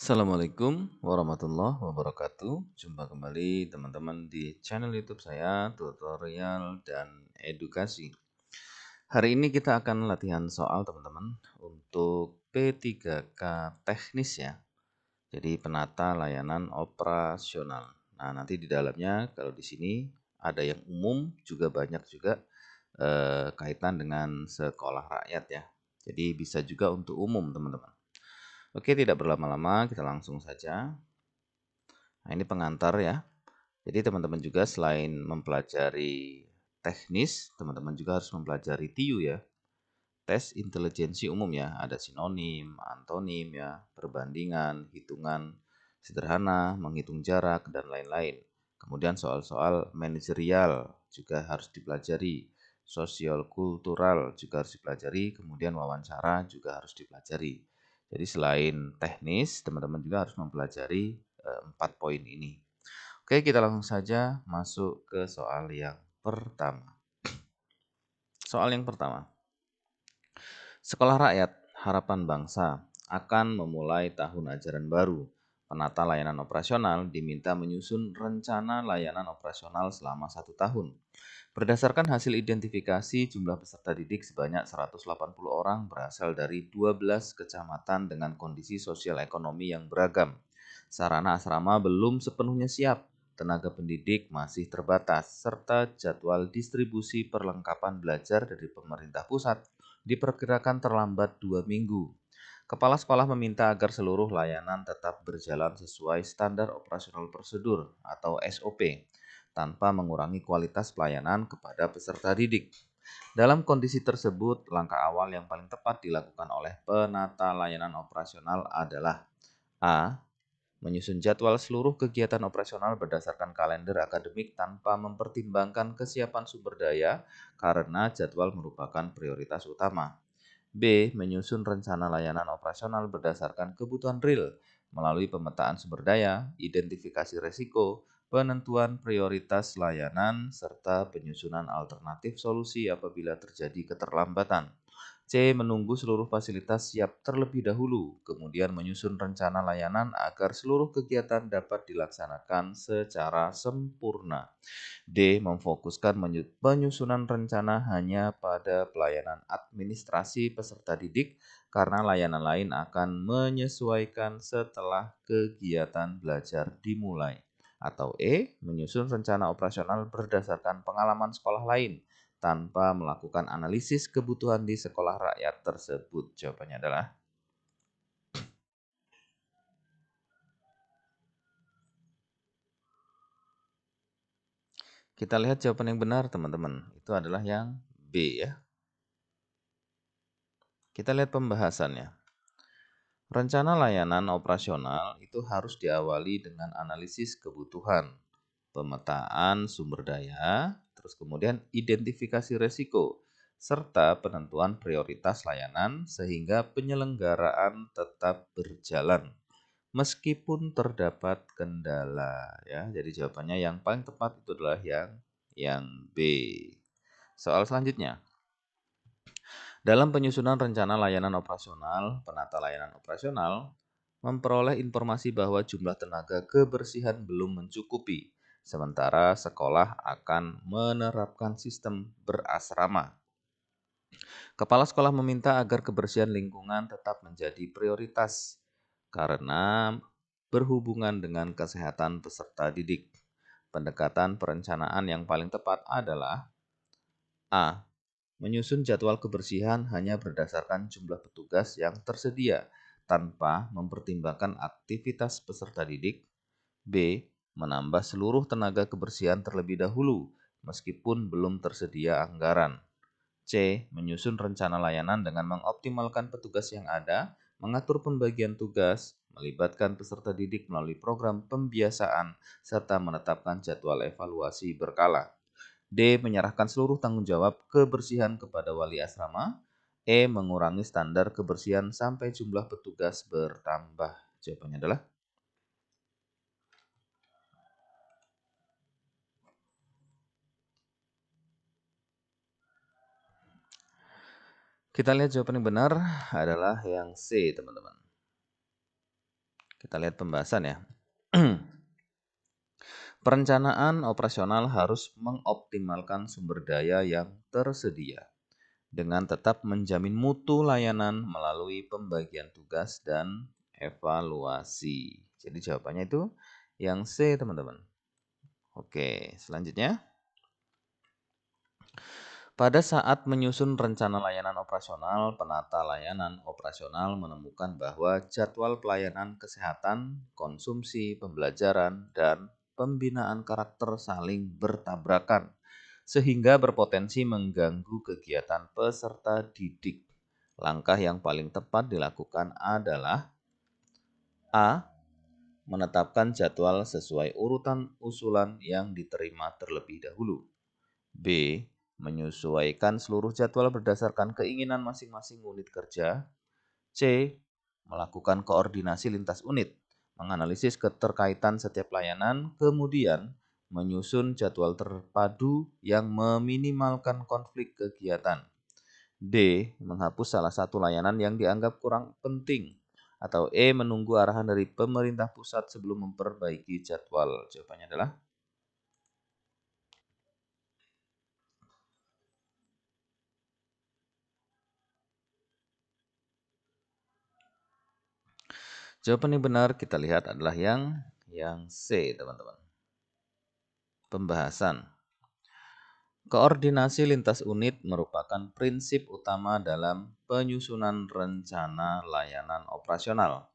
Assalamualaikum warahmatullahi wabarakatuh. Jumpa kembali teman-teman di channel YouTube saya, tutorial dan edukasi. Hari ini kita akan latihan soal teman-teman untuk P3K teknis ya. Jadi penata layanan operasional. Nah, nanti di dalamnya kalau di sini ada yang umum juga banyak juga kaitan dengan sekolah rakyat ya. Jadi bisa juga untuk umum teman-teman. Oke, tidak berlama-lama, kita langsung saja. Nah, ini pengantar ya. Jadi teman-teman juga selain mempelajari teknis, teman-teman juga harus mempelajari TIU ya. Tes intelijensi umum ya, ada sinonim, antonim ya, perbandingan, hitungan sederhana, menghitung jarak, dan lain-lain. Kemudian soal-soal manajerial juga harus dipelajari, sosial kultural juga harus dipelajari, kemudian wawancara juga harus dipelajari. Jadi selain teknis, teman-teman juga harus mempelajari 4 poin ini. Oke, kita langsung saja masuk ke soal yang pertama. Soal yang pertama. Sekolah Rakyat Harapan Bangsa akan memulai tahun ajaran baru. Penata layanan operasional diminta menyusun rencana layanan operasional selama 1 tahun. Berdasarkan hasil identifikasi, jumlah peserta didik sebanyak 180 orang berasal dari 12 kecamatan dengan kondisi sosial ekonomi yang beragam. Sarana asrama belum sepenuhnya siap, tenaga pendidik masih terbatas, serta jadwal distribusi perlengkapan belajar dari pemerintah pusat diperkirakan terlambat 2 minggu. Kepala sekolah meminta agar seluruh layanan tetap berjalan sesuai standar operasional prosedur atau SOP, tanpa mengurangi kualitas pelayanan kepada peserta didik. Dalam kondisi tersebut, langkah awal yang paling tepat dilakukan oleh penata layanan operasional adalah A. Menyusun jadwal seluruh kegiatan operasional berdasarkan kalender akademik tanpa mempertimbangkan kesiapan sumber daya karena jadwal merupakan prioritas utama. B. Menyusun rencana layanan operasional berdasarkan kebutuhan real melalui pemetaan sumber daya, identifikasi risiko, penentuan prioritas layanan, serta penyusunan alternatif solusi apabila terjadi keterlambatan. C. Menunggu seluruh fasilitas siap terlebih dahulu, kemudian menyusun rencana layanan agar seluruh kegiatan dapat dilaksanakan secara sempurna. D. Memfokuskan penyusunan rencana hanya pada pelayanan administrasi peserta didik karena layanan lain akan menyesuaikan setelah kegiatan belajar dimulai. Atau E. Menyusun rencana operasional berdasarkan pengalaman sekolah lain tanpa melakukan analisis kebutuhan di sekolah rakyat tersebut. Jawabannya adalah kita lihat jawaban yang benar teman-teman. Itu adalah yang B ya. Kita lihat pembahasannya. Rencana layanan operasional itu harus diawali dengan analisis kebutuhan, pemetaan sumber daya, terus kemudian identifikasi resiko, serta penentuan prioritas layanan sehingga penyelenggaraan tetap berjalan meskipun terdapat kendala ya. Jadi jawabannya yang paling tepat itu adalah yang B. Soal selanjutnya. Dalam penyusunan rencana layanan operasional, penata layanan operasional memperoleh informasi bahwa jumlah tenaga kebersihan belum mencukupi, sementara sekolah akan menerapkan sistem berasrama. Kepala sekolah meminta agar kebersihan lingkungan tetap menjadi prioritas karena berhubungan dengan kesehatan peserta didik. Pendekatan perencanaan yang paling tepat adalah A. Menyusun jadwal kebersihan hanya berdasarkan jumlah petugas yang tersedia tanpa mempertimbangkan aktivitas peserta didik. B. Menambah seluruh tenaga kebersihan terlebih dahulu meskipun belum tersedia anggaran. C. Menyusun rencana layanan dengan mengoptimalkan petugas yang ada, mengatur pembagian tugas, melibatkan peserta didik melalui program pembiasaan, serta menetapkan jadwal evaluasi berkala. D. Menyerahkan seluruh tanggung jawab kebersihan kepada wali asrama. E. Mengurangi standar kebersihan sampai jumlah petugas bertambah. Jawabannya adalah kita lihat jawaban yang benar adalah yang C, teman-teman. Kita lihat pembahasan ya. Perencanaan operasional harus mengoptimalkan sumber daya yang tersedia dengan tetap menjamin mutu layanan melalui pembagian tugas dan evaluasi. Jadi jawabannya itu yang C, teman-teman. Oke, selanjutnya. Pada saat menyusun rencana layanan operasional, penata layanan operasional menemukan bahwa jadwal pelayanan kesehatan, konsumsi, pembelajaran, dan pembinaan karakter saling bertabrakan, sehingga berpotensi mengganggu kegiatan peserta didik. Langkah yang paling tepat dilakukan adalah A. Menetapkan jadwal sesuai urutan usulan yang diterima terlebih dahulu. B. Menyesuaikan seluruh jadwal berdasarkan keinginan masing-masing unit kerja. C. Melakukan koordinasi lintas unit, menganalisis keterkaitan setiap layanan, kemudian menyusun jadwal terpadu yang meminimalkan konflik kegiatan. D. Menghapus salah satu layanan yang dianggap kurang penting. Atau E. Menunggu arahan dari pemerintah pusat sebelum memperbaiki jadwal. Jawabannya adalah jawaban yang benar kita lihat adalah yang C, teman-teman. Pembahasan. Koordinasi lintas unit merupakan prinsip utama dalam penyusunan rencana layanan operasional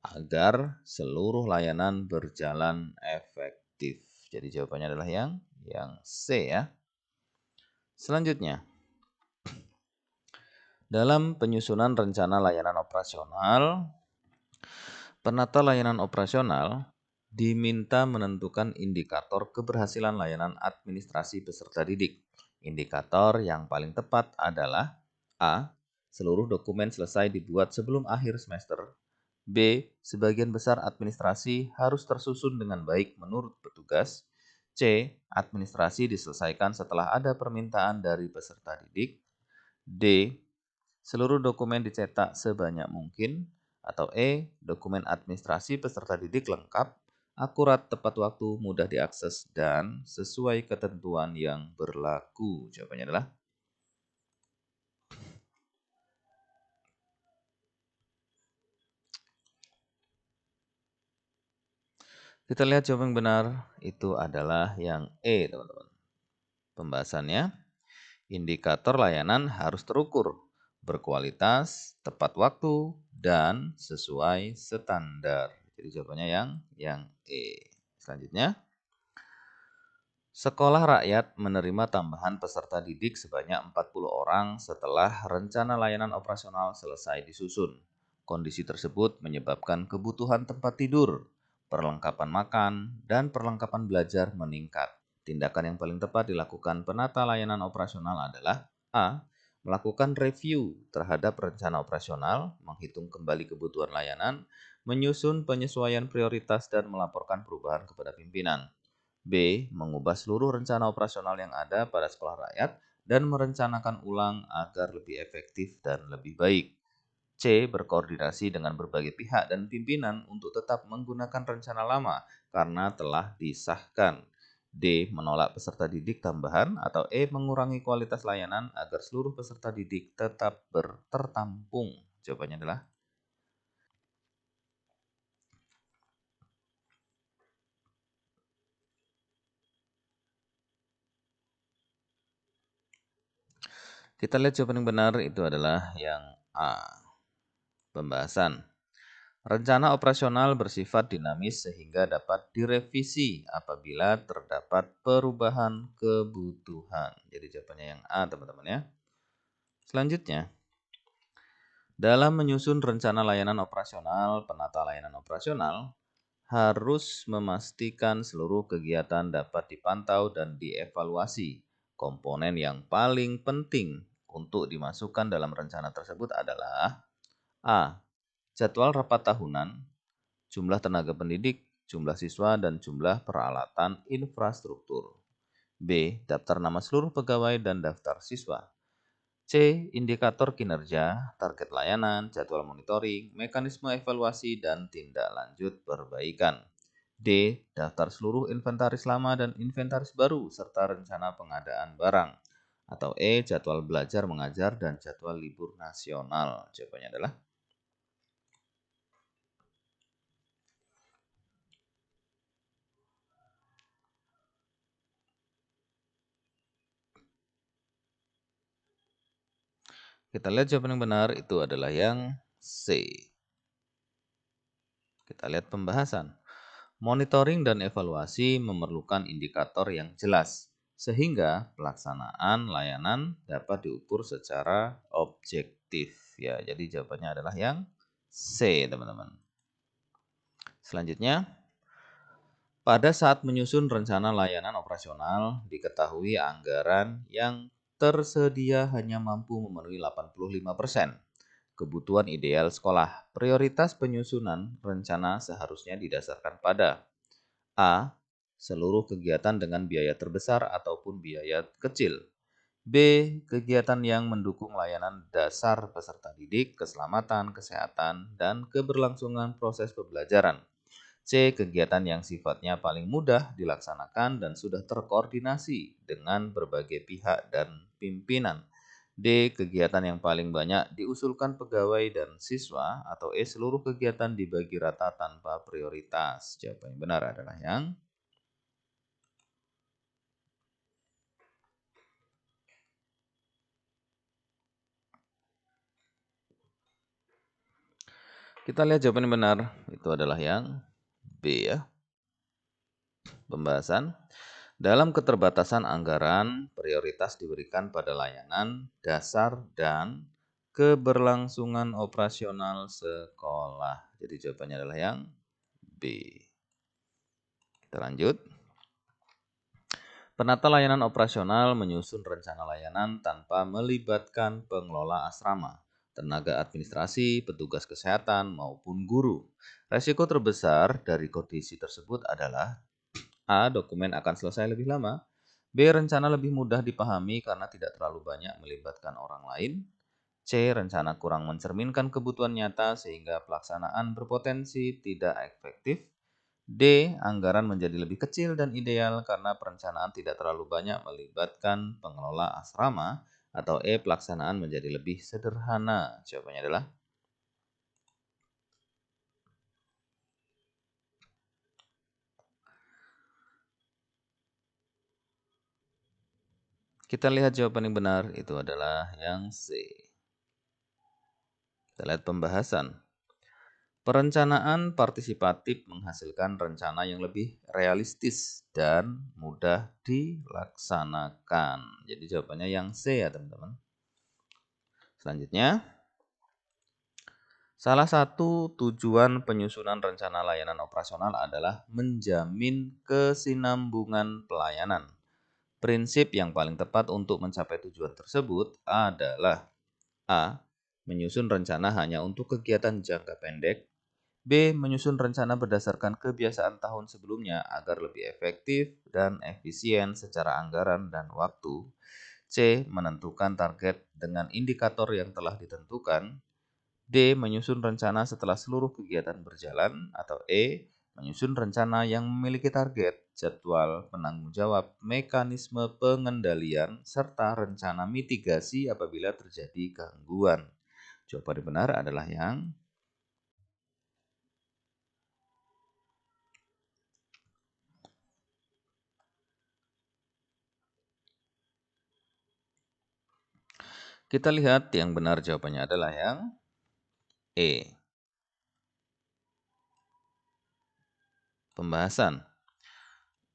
agar seluruh layanan berjalan efektif. Jadi jawabannya adalah yang C ya. Selanjutnya, dalam penyusunan rencana layanan operasional, penata layanan operasional diminta menentukan indikator keberhasilan layanan administrasi peserta didik. Indikator yang paling tepat adalah A. Seluruh dokumen selesai dibuat sebelum akhir semester. B. Sebagian besar administrasi harus tersusun dengan baik menurut petugas. C. Administrasi diselesaikan setelah ada permintaan dari peserta didik. D. Seluruh dokumen dicetak sebanyak mungkin. Atau E. Dokumen administrasi peserta didik lengkap, akurat, tepat waktu, mudah diakses, dan sesuai ketentuan yang berlaku. Jawabannya adalah kita lihat jawaban yang benar itu adalah yang E, teman-teman. Pembahasannya, indikator layanan harus terukur, berkualitas, tepat waktu, dan sesuai standar. Jadi jawabannya yang E. Selanjutnya, sekolah rakyat menerima tambahan peserta didik sebanyak 40 orang setelah rencana layanan operasional selesai disusun. Kondisi tersebut menyebabkan kebutuhan tempat tidur, perlengkapan makan, dan perlengkapan belajar meningkat. Tindakan yang paling tepat dilakukan penata layanan operasional adalah A. Melakukan review terhadap rencana operasional, menghitung kembali kebutuhan layanan, menyusun penyesuaian prioritas, dan melaporkan perubahan kepada pimpinan. B. Mengubah seluruh rencana operasional yang ada pada sekolah rakyat dan merencanakan ulang agar lebih efektif dan lebih baik. C. Berkoordinasi dengan berbagai pihak dan pimpinan untuk tetap menggunakan rencana lama karena telah disahkan. D. Menolak peserta didik tambahan. Atau E. Mengurangi kualitas layanan agar seluruh peserta didik tetap tertampung. Jawabannya adalah kita lihat jawaban yang benar itu adalah yang A. Pembahasan. Rencana operasional bersifat dinamis sehingga dapat direvisi apabila terdapat perubahan kebutuhan. Jadi jawabannya yang A, teman-teman ya. Selanjutnya, dalam menyusun rencana layanan operasional, penata layanan operasional harus memastikan seluruh kegiatan dapat dipantau dan dievaluasi. Komponen yang paling penting untuk dimasukkan dalam rencana tersebut adalah A. Jadwal rapat tahunan, jumlah tenaga pendidik, jumlah siswa, dan jumlah peralatan infrastruktur. B. Daftar nama seluruh pegawai dan daftar siswa. C. Indikator kinerja, target layanan, jadwal monitoring, mekanisme evaluasi, dan tindak lanjut perbaikan. D. Daftar seluruh inventaris lama dan inventaris baru, serta rencana pengadaan barang. Atau E. Jadwal belajar mengajar dan jadwal libur nasional. Jawabannya adalah kita lihat jawaban yang benar itu adalah yang C. Kita lihat pembahasan. Monitoring dan evaluasi memerlukan indikator yang jelas, sehingga pelaksanaan layanan dapat diukur secara objektif. Ya, jadi jawabannya adalah yang C, teman-teman. Selanjutnya, pada saat menyusun rencana layanan operasional, diketahui anggaran yang tersedia hanya mampu memenuhi 85% kebutuhan ideal sekolah. Prioritas penyusunan rencana seharusnya didasarkan pada A. Seluruh kegiatan dengan biaya terbesar ataupun biaya kecil. B. Kegiatan yang mendukung layanan dasar peserta didik, keselamatan, kesehatan, dan keberlangsungan proses pembelajaran. C. Kegiatan yang sifatnya paling mudah dilaksanakan dan sudah terkoordinasi dengan berbagai pihak dan pimpinan. D. Kegiatan yang paling banyak diusulkan pegawai dan siswa. Atau E. Seluruh kegiatan dibagi rata tanpa prioritas. Jawaban yang benar adalah yang kita lihat jawaban yang benar itu adalah yang B ya. Pembahasan. Dalam keterbatasan anggaran, prioritas diberikan pada layanan dasar dan keberlangsungan operasional sekolah. Jadi jawabannya adalah yang B. Kita lanjut. Penata layanan operasional menyusun rencana layanan tanpa melibatkan pengelola asrama, tenaga administrasi, petugas kesehatan, maupun guru. Resiko terbesar dari kondisi tersebut adalah A. Dokumen akan selesai lebih lama. B. Rencana lebih mudah dipahami karena tidak terlalu banyak melibatkan orang lain. C. Rencana kurang mencerminkan kebutuhan nyata sehingga pelaksanaan berpotensi tidak efektif. D. Anggaran menjadi lebih kecil dan ideal karena perencanaan tidak terlalu banyak melibatkan pengelola asrama. Atau E. Pelaksanaan menjadi lebih sederhana. Jawabannya adalah kita lihat jawaban yang benar itu adalah yang C. Kita lihat pembahasan. Perencanaan partisipatif menghasilkan rencana yang lebih realistis dan mudah dilaksanakan. Jadi jawabannya yang C ya teman-teman. Selanjutnya, salah satu tujuan penyusunan rencana layanan operasional adalah menjamin kesinambungan pelayanan. Prinsip yang paling tepat untuk mencapai tujuan tersebut adalah A. Menyusun rencana hanya untuk kegiatan jangka pendek. B. Menyusun rencana berdasarkan kebiasaan tahun sebelumnya agar lebih efektif dan efisien secara anggaran dan waktu. C. Menentukan target dengan indikator yang telah ditentukan. D. Menyusun rencana setelah seluruh kegiatan berjalan. Atau E. Menyusun rencana yang memiliki target, jadwal, penanggung jawab, mekanisme pengendalian, serta rencana mitigasi apabila terjadi gangguan. Jawaban yang benar adalah yang kita lihat yang benar jawabannya adalah yang E. Pembahasan.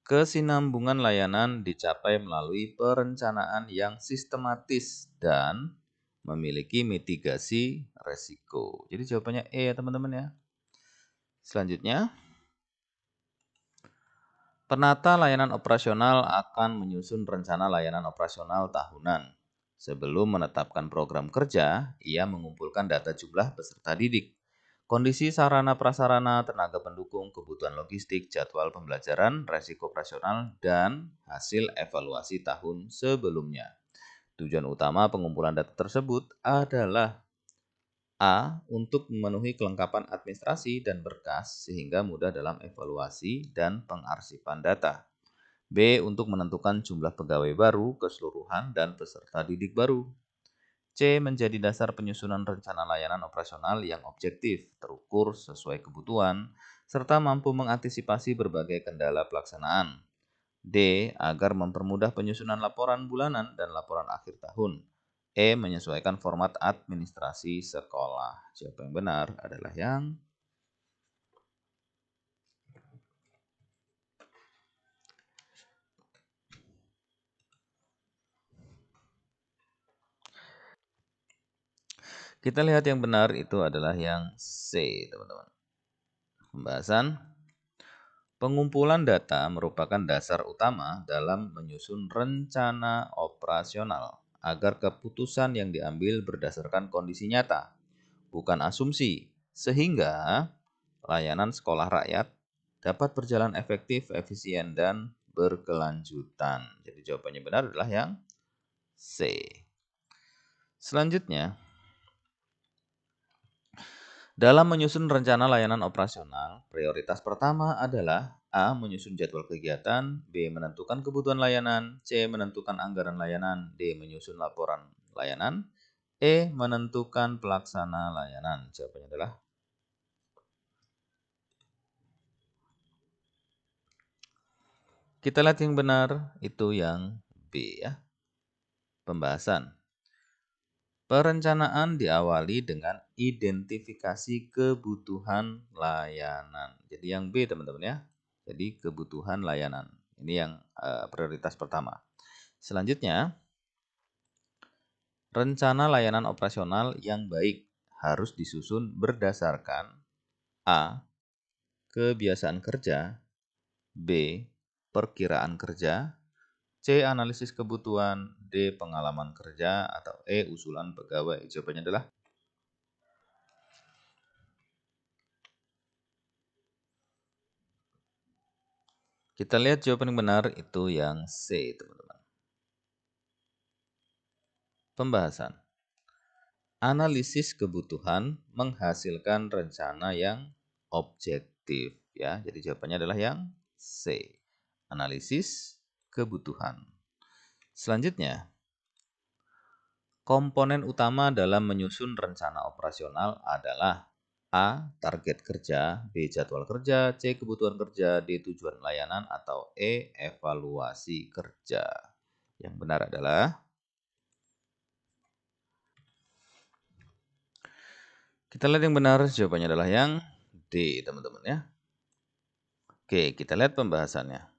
Kesinambungan layanan dicapai melalui perencanaan yang sistematis dan memiliki mitigasi resiko. Jadi jawabannya E ya teman-teman ya. Selanjutnya, penata layanan operasional akan menyusun rencana layanan operasional tahunan. Sebelum menetapkan program kerja, ia mengumpulkan data jumlah peserta didik, kondisi sarana prasarana, tenaga pendukung, kebutuhan logistik, jadwal pembelajaran, resiko operasional, dan hasil evaluasi tahun sebelumnya. Tujuan utama pengumpulan data tersebut adalah A. Untuk memenuhi kelengkapan administrasi dan berkas sehingga mudah dalam evaluasi dan pengarsipan data. B. Untuk menentukan jumlah pegawai baru, keseluruhan, dan peserta didik baru. C. Menjadi dasar penyusunan rencana layanan operasional yang objektif, terukur sesuai kebutuhan, serta mampu mengantisipasi berbagai kendala pelaksanaan. D. Agar mempermudah penyusunan laporan bulanan dan laporan akhir tahun. E. Menyesuaikan format administrasi sekolah. Jawaban yang benar adalah yang kita lihat yang benar itu adalah yang C, teman-teman. Pembahasan pengumpulan data merupakan dasar utama dalam menyusun rencana operasional agar keputusan yang diambil berdasarkan kondisi nyata, bukan asumsi, sehingga layanan sekolah rakyat dapat berjalan efektif, efisien, dan berkelanjutan. Jadi jawabannya benar adalah yang C. Selanjutnya, dalam menyusun rencana layanan operasional, prioritas pertama adalah A. Menyusun jadwal kegiatan, B. Menentukan kebutuhan layanan, C. Menentukan anggaran layanan, D. Menyusun laporan layanan, E. Menentukan pelaksana layanan. Jawabannya adalah kita lihat yang benar itu yang B ya. Pembahasan. Perencanaan diawali dengan identifikasi kebutuhan layanan. Jadi yang B teman-teman ya. Jadi kebutuhan layanan. Ini yang prioritas pertama. Selanjutnya, rencana layanan operasional yang baik harus disusun berdasarkan A. Kebiasaan kerja, B. Perkiraan kerja, C. Analisis kebutuhan, D. Pengalaman kerja, atau E. Usulan pegawai. Jawabannya adalah kita lihat jawaban yang benar itu yang C, teman-teman. Pembahasan. Analisis kebutuhan menghasilkan rencana yang objektif ya. Jadi jawabannya adalah yang C. Analisis kebutuhan. Selanjutnya, komponen utama dalam menyusun rencana operasional adalah A. Target kerja, B. Jadwal kerja, C. Kebutuhan kerja, D. Tujuan layanan, atau E. Evaluasi kerja. Yang benar adalah kita lihat yang benar, jawabannya adalah yang D, teman-teman ya. Oke, kita lihat pembahasannya.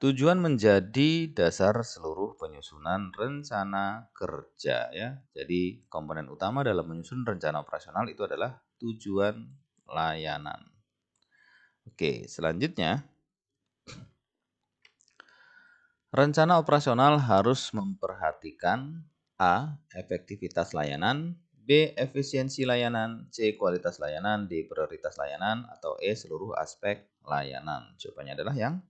Tujuan menjadi dasar seluruh penyusunan rencana kerja ya. Jadi komponen utama dalam menyusun rencana operasional itu adalah tujuan layanan. Oke, selanjutnya rencana operasional harus memperhatikan A. Efektivitas layanan, B. Efisiensi layanan, C. Kualitas layanan, D. Prioritas layanan, atau E. Seluruh aspek layanan. Jawabannya adalah yang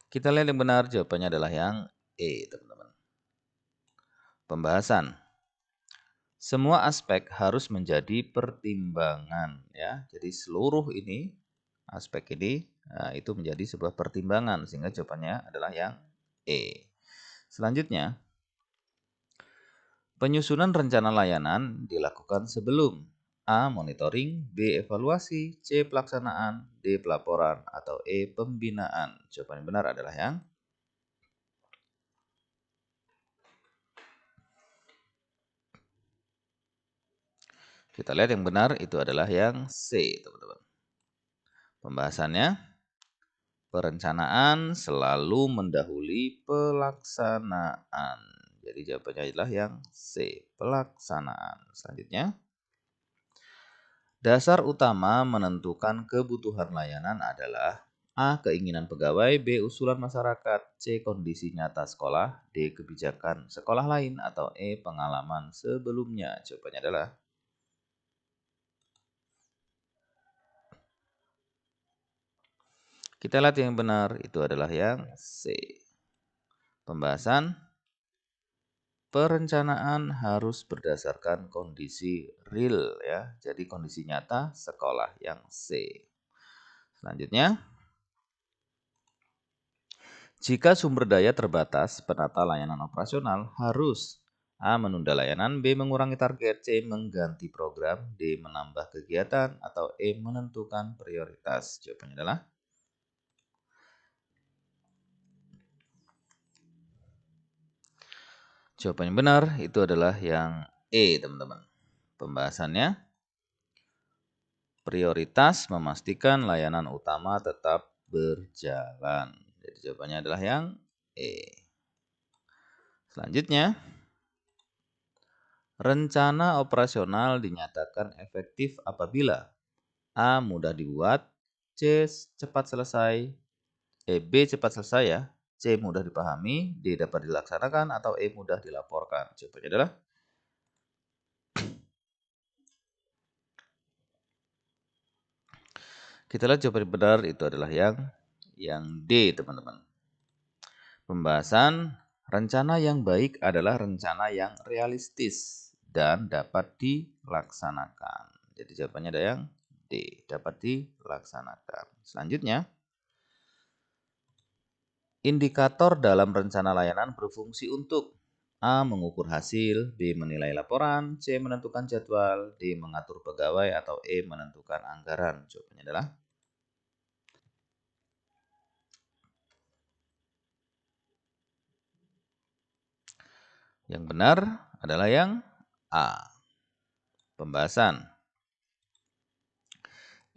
kita lihat yang benar, jawabannya adalah yang E, teman-teman. Pembahasan. Semua aspek harus menjadi pertimbangan ya. Jadi seluruh ini aspek ini itu menjadi sebuah pertimbangan sehingga jawabannya adalah yang E. Selanjutnya, penyusunan rencana layanan dilakukan sebelum A. Monitoring, B. Evaluasi, C. Pelaksanaan, D. Pelaporan, atau E. Pembinaan. Jawaban yang benar adalah yang kita lihat yang benar itu adalah yang C, teman-teman. Pembahasannya, perencanaan selalu mendahului pelaksanaan. Jadi jawabannya adalah yang C, pelaksanaan. Selanjutnya, dasar utama menentukan kebutuhan layanan adalah A. Keinginan pegawai, B. Usulan masyarakat, C. Kondisi nyata sekolah, D. Kebijakan sekolah lain, atau E. Pengalaman sebelumnya. Jawabannya adalah Kita lihat yang benar, itu adalah yang C. Pembahasan perencanaan harus berdasarkan kondisi real ya. Jadi kondisi nyata sekolah yang C. Selanjutnya, jika sumber daya terbatas, penata layanan operasional harus A. Menunda layanan, B. Mengurangi target, C. Mengganti program, D. Menambah kegiatan, atau E. Menentukan prioritas. Jawabannya adalah jawaban yang benar itu adalah yang E, teman-teman. Pembahasannya, prioritas memastikan layanan utama tetap berjalan. Jadi jawabannya adalah yang E. Selanjutnya, rencana operasional dinyatakan efektif apabila A. Mudah dibuat, C. Cepat selesai, B. Cepat selesai ya, C. Mudah dipahami, D. Dapat dilaksanakan, atau E. Mudah dilaporkan. Jawabannya adalah kita lihat jawaban benar itu adalah yang D, teman-teman. Pembahasan rencana yang baik adalah rencana yang realistis dan dapat dilaksanakan. Jadi jawabannya ada yang D, dapat dilaksanakan. Selanjutnya, indikator dalam rencana layanan berfungsi untuk A. Mengukur hasil, B. Menilai laporan, C. Menentukan jadwal, D. Mengatur pegawai, atau E. Menentukan anggaran. Jawabannya adalah yang benar adalah yang A. Pembahasan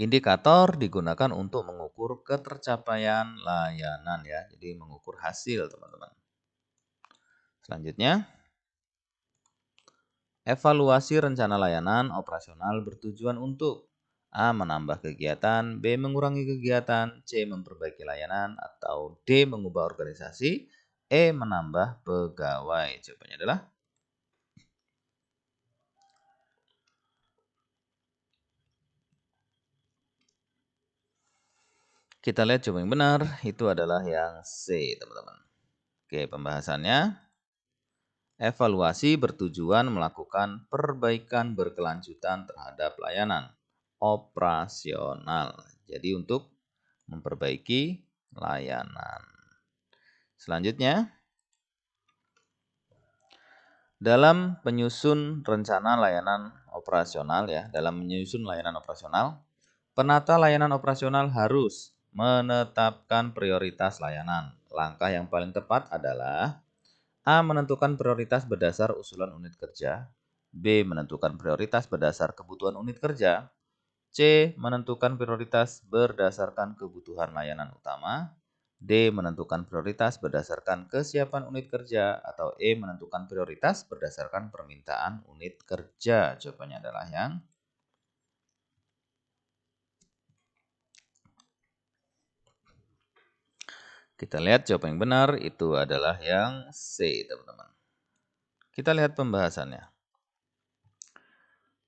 indikator digunakan untuk mengukur ketercapaian layanan ya. Jadi mengukur hasil, teman-teman. Selanjutnya, evaluasi rencana layanan operasional bertujuan untuk A. Menambah kegiatan, B. Mengurangi kegiatan, C. Memperbaiki layanan, atau D. Mengubah organisasi, E. Menambah pegawai. Jawabannya adalah kita lihat jawaban yang benar itu adalah yang C, teman-teman. Oke, pembahasannya evaluasi bertujuan melakukan perbaikan berkelanjutan terhadap layanan operasional. Jadi untuk memperbaiki layanan. Selanjutnya, dalam penyusun rencana layanan operasional ya, penata layanan operasional harus menetapkan prioritas layanan. Langkah yang paling tepat adalah A. Menentukan prioritas berdasar usulan unit kerja, B. Menentukan prioritas berdasar kebutuhan unit kerja, C. Menentukan prioritas berdasarkan kebutuhan layanan utama, D. Menentukan prioritas berdasarkan kesiapan unit kerja, atau E. Menentukan prioritas berdasarkan permintaan unit kerja. Jawabannya adalah yang kita lihat jawaban yang benar itu adalah yang C, teman-teman. Kita lihat pembahasannya.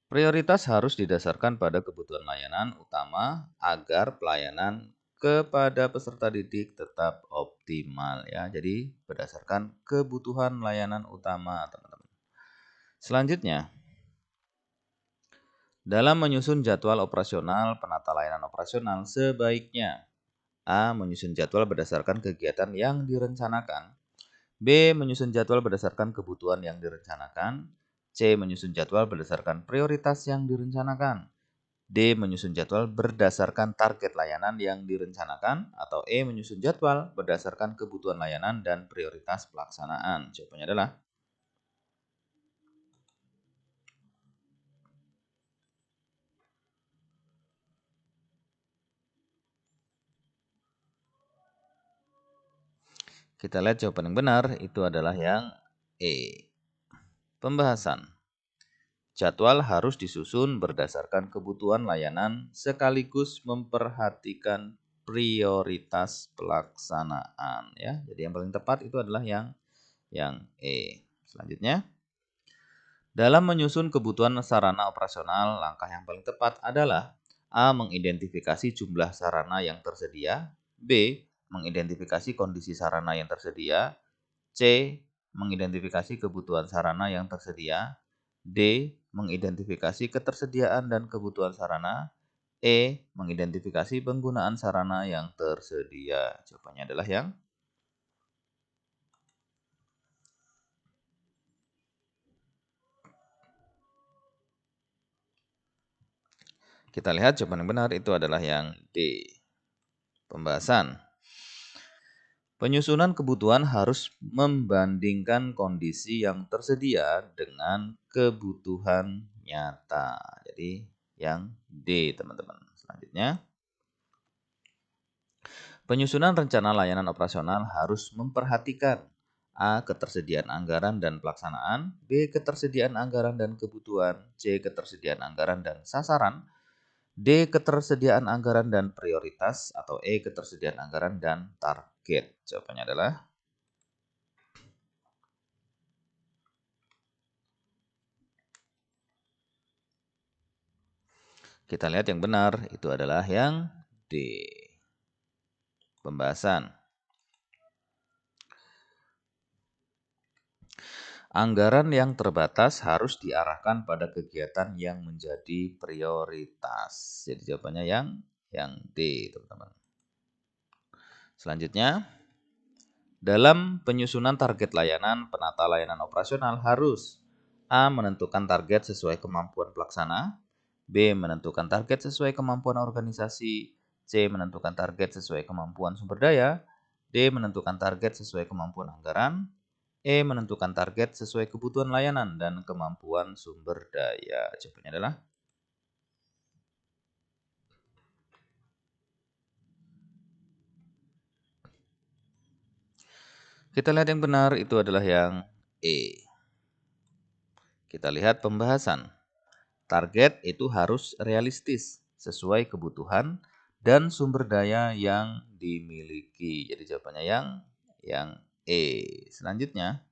Prioritas harus didasarkan pada kebutuhan layanan utama agar pelayanan kepada peserta didik tetap optimal ya. Jadi berdasarkan kebutuhan layanan utama, teman-teman. Selanjutnya, dalam menyusun jadwal operasional penata layanan operasional sebaiknya A. Menyusun jadwal berdasarkan kegiatan yang direncanakan, B. Menyusun jadwal berdasarkan kebutuhan yang direncanakan, C. Menyusun jadwal berdasarkan prioritas yang direncanakan, D. Menyusun jadwal berdasarkan target layanan yang direncanakan, atau E. Menyusun jadwal berdasarkan kebutuhan layanan dan prioritas pelaksanaan. Jawabannya adalah kita lihat jawaban yang benar itu adalah yang E. Pembahasan jadwal harus disusun berdasarkan kebutuhan layanan sekaligus memperhatikan prioritas pelaksanaan ya. Jadi yang paling tepat itu adalah yang E. Selanjutnya, dalam menyusun kebutuhan sarana operasional, langkah yang paling tepat adalah A. Mengidentifikasi jumlah sarana yang tersedia, B. Mengidentifikasi kondisi sarana yang tersedia. C. Mengidentifikasi kebutuhan sarana yang tersedia. D. Mengidentifikasi ketersediaan dan kebutuhan sarana. E. Mengidentifikasi penggunaan sarana yang tersedia. Jawabannya adalah yang kita lihat jawaban yang benar itu adalah yang D. Pembahasan. Penyusunan kebutuhan harus membandingkan kondisi yang tersedia dengan kebutuhan nyata. Jadi yang D, teman-teman. Selanjutnya, penyusunan rencana layanan operasional harus memperhatikan A. Ketersediaan anggaran dan pelaksanaan, B. Ketersediaan anggaran dan kebutuhan, C. Ketersediaan anggaran dan sasaran, D. Ketersediaan anggaran dan prioritas, atau E. Ketersediaan anggaran dan target. Jawabannya adalah kita lihat yang benar itu adalah yang D. Pembahasan. Anggaran yang terbatas harus diarahkan pada kegiatan yang menjadi prioritas. Jadi jawabannya yang D, teman-teman. Selanjutnya, dalam penyusunan target layanan, penata layanan operasional harus A. Menentukan target sesuai kemampuan pelaksana, B. Menentukan target sesuai kemampuan organisasi, C. Menentukan target sesuai kemampuan sumber daya, D. Menentukan target sesuai kemampuan anggaran, E. Menentukan target sesuai kebutuhan layanan dan kemampuan sumber daya. Jawabannya adalah kita lihat yang benar itu adalah yang E. Kita lihat pembahasan. Target itu harus realistis, sesuai kebutuhan dan sumber daya yang dimiliki. Jadi jawabannya yang E. Selanjutnya,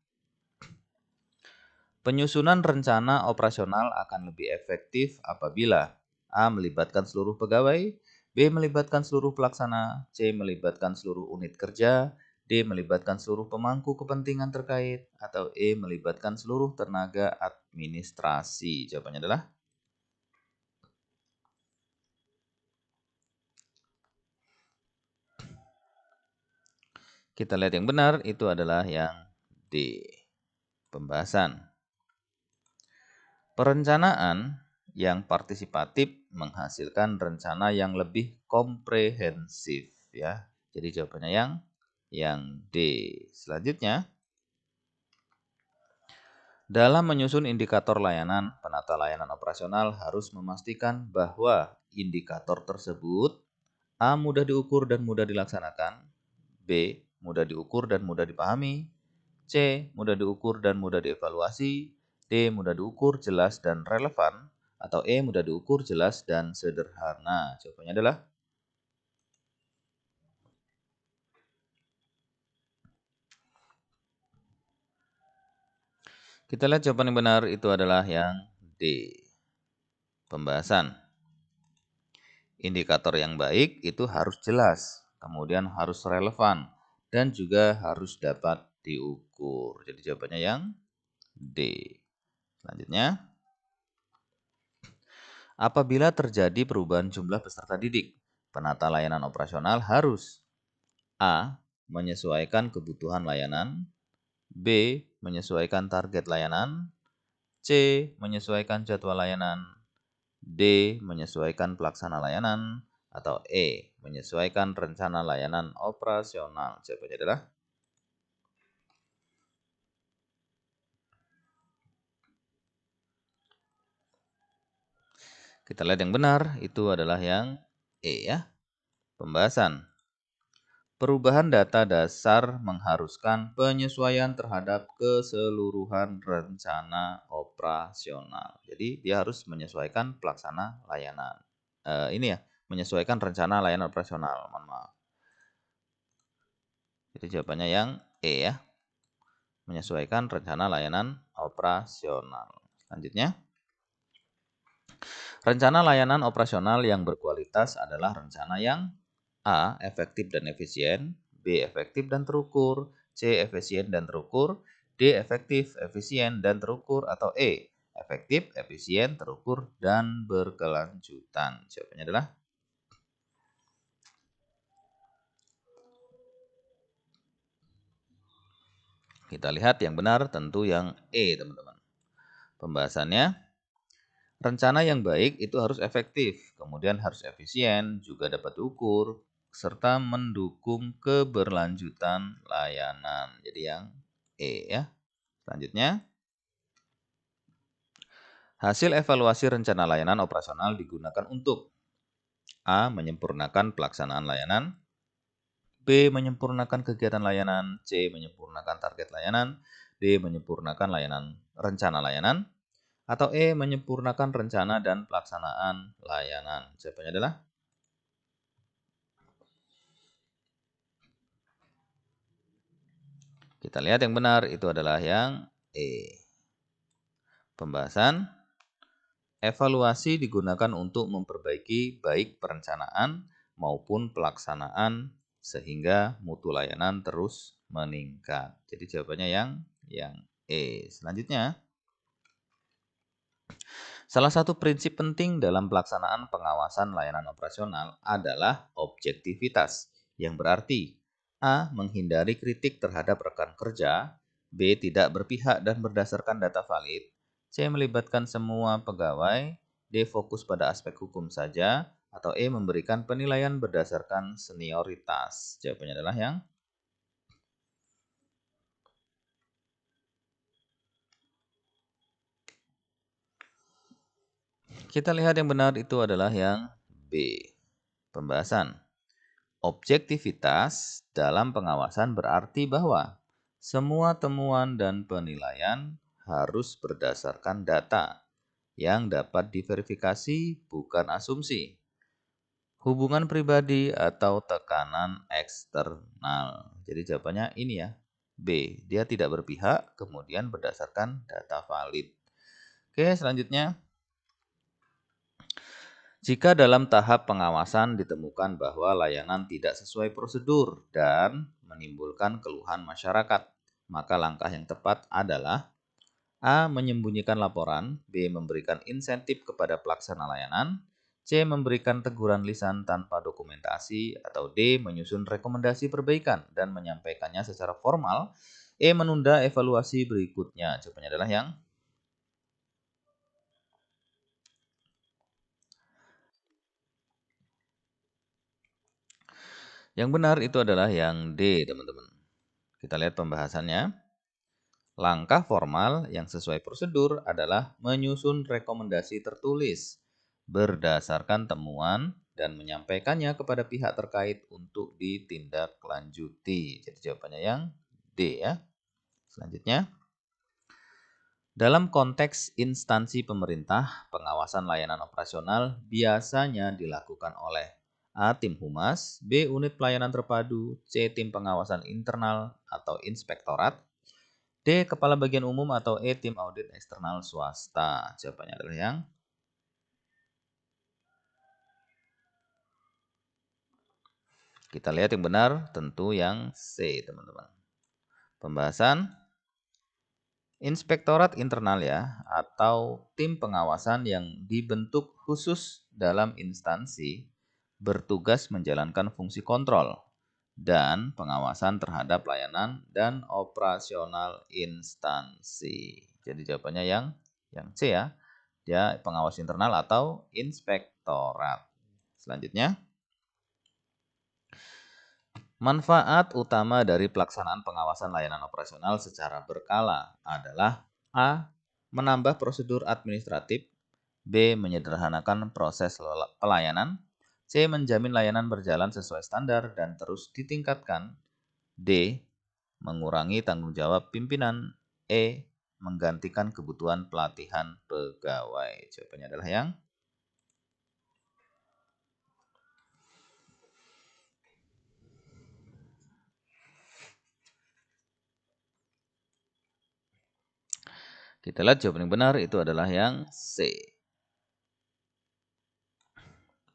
penyusunan rencana operasional akan lebih efektif apabila A. Melibatkan seluruh pegawai, B. Melibatkan seluruh pelaksana, C. Melibatkan seluruh unit kerja, D. Melibatkan seluruh pemangku kepentingan terkait, atau E. Melibatkan seluruh tenaga administrasi. Jawabannya adalah kita lihat yang benar itu adalah yang D. Pembahasan. Perencanaan yang partisipatif menghasilkan rencana yang lebih komprehensif ya. Jadi jawabannya yang D. Selanjutnya, dalam menyusun indikator layanan, penata layanan operasional harus memastikan bahwa indikator tersebut A. Mudah diukur dan mudah dilaksanakan, B. Mudah diukur dan mudah dipahami, C. Mudah diukur dan mudah dievaluasi, D. Mudah diukur, jelas dan relevan, atau E. Mudah diukur, jelas dan sederhana. Jawabannya adalah kita lihat jawaban yang benar itu adalah yang D. Pembahasan. Indikator yang baik itu harus jelas, kemudian harus relevan, dan juga harus dapat diukur. Jadi jawabannya yang D. Selanjutnya, apabila terjadi perubahan jumlah peserta didik, penata layanan operasional harus A. Menyesuaikan kebutuhan layanan, B. Menyesuaikan target layanan, C. Menyesuaikan jadwal layanan, D. Menyesuaikan pelaksana layanan, atau E. Menyesuaikan rencana layanan operasional. Jawabannya adalah kita lihat yang benar itu adalah yang E ya. Pembahasan. Perubahan data dasar mengharuskan penyesuaian terhadap keseluruhan rencana operasional. Jadi dia harus menyesuaikan pelaksana layanan. Ini ya, menyesuaikan rencana layanan operasional. Mohon maaf. Jadi jawabannya yang E ya. Menyesuaikan rencana layanan operasional. Selanjutnya, rencana layanan operasional yang berkualitas adalah rencana yang A. Efektif dan efisien, B. Efektif dan terukur, C. Efisien dan terukur, D. Efektif, efisien, dan terukur, atau E. Efektif, efisien, terukur, dan berkelanjutan. Jawabannya adalah kita lihat yang benar tentu yang E, teman-teman. Pembahasannya, rencana yang baik itu harus efektif, kemudian harus efisien, juga dapat diukur, serta mendukung keberlanjutan layanan. Jadi yang E ya. Selanjutnya, hasil evaluasi rencana layanan operasional digunakan untuk A. Menyempurnakan pelaksanaan layanan, B. Menyempurnakan kegiatan layanan, C. Menyempurnakan target layanan, D. Menyempurnakan rencana layanan, atau E. Menyempurnakan rencana dan pelaksanaan layanan. Jawabannya adalah kita lihat yang benar itu adalah yang E. Pembahasan, evaluasi digunakan untuk memperbaiki baik perencanaan maupun pelaksanaan sehingga mutu layanan terus meningkat. Jadi jawabannya yang E. Selanjutnya, salah satu prinsip penting dalam pelaksanaan pengawasan layanan operasional adalah objektivitas, yang berarti A. Menghindari kritik terhadap rekan kerja, B. Tidak berpihak dan berdasarkan data valid, C. Melibatkan semua pegawai, D. Fokus pada aspek hukum saja, atau E. Memberikan penilaian berdasarkan senioritas. Jawabannya adalah yang kita lihat yang benar itu adalah yang B. Pembahasan, objektivitas dalam pengawasan berarti bahwa semua temuan dan penilaian harus berdasarkan data yang dapat diverifikasi, bukan asumsi, hubungan pribadi, atau tekanan eksternal. Jadi jawabannya ini ya, B. Dia tidak berpihak, kemudian berdasarkan data valid. Oke, selanjutnya, jika dalam tahap pengawasan ditemukan bahwa layanan tidak sesuai prosedur dan menimbulkan keluhan masyarakat, maka langkah yang tepat adalah A. Menyembunyikan laporan, B. Memberikan insentif kepada pelaksana layanan, C. Memberikan teguran lisan tanpa dokumentasi, atau D. Menyusun rekomendasi perbaikan dan menyampaikannya secara formal, E. Menunda evaluasi berikutnya. Jawabannya adalah yang benar itu adalah yang D, teman-teman. Kita lihat pembahasannya. Langkah formal yang sesuai prosedur adalah menyusun rekomendasi tertulis berdasarkan temuan dan menyampaikannya kepada pihak terkait untuk ditindaklanjuti. Jadi jawabannya yang D ya. Selanjutnya, dalam konteks instansi pemerintah, pengawasan layanan operasional biasanya dilakukan oleh A. Tim Humas, B. Unit Pelayanan Terpadu, C. Tim Pengawasan Internal atau Inspektorat, D. Kepala Bagian Umum, atau E. Tim Audit Eksternal Swasta. Jawabannya adalah yang kita lihat yang benar tentu yang C, teman-teman. Pembahasan, inspektorat internal ya, atau tim pengawasan yang dibentuk khusus dalam instansi bertugas menjalankan fungsi kontrol dan pengawasan terhadap layanan dan operasional instansi. Jadi jawabannya yang C ya. Dia pengawas internal atau inspektorat. Selanjutnya, manfaat utama dari pelaksanaan pengawasan layanan operasional secara berkala adalah A. Menambah prosedur administratif, B. Menyederhanakan proses pelayanan, C. Menjamin layanan berjalan sesuai standar dan terus ditingkatkan, D. Mengurangi tanggung jawab pimpinan, E. Menggantikan kebutuhan pelatihan pegawai. Jawabannya adalah yang kita lihat jawaban yang benar itu adalah yang C.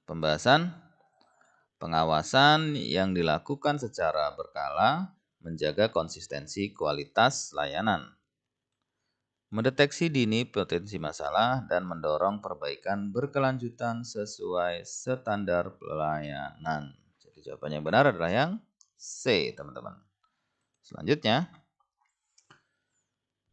Pembahasan, Pengawasan yang dilakukan secara berkala menjaga konsistensi kualitas layanan. Mendeteksi dini potensi masalah dan mendorong perbaikan berkelanjutan sesuai standar pelayanan. Jadi jawaban yang benar adalah yang C, teman-teman. Selanjutnya,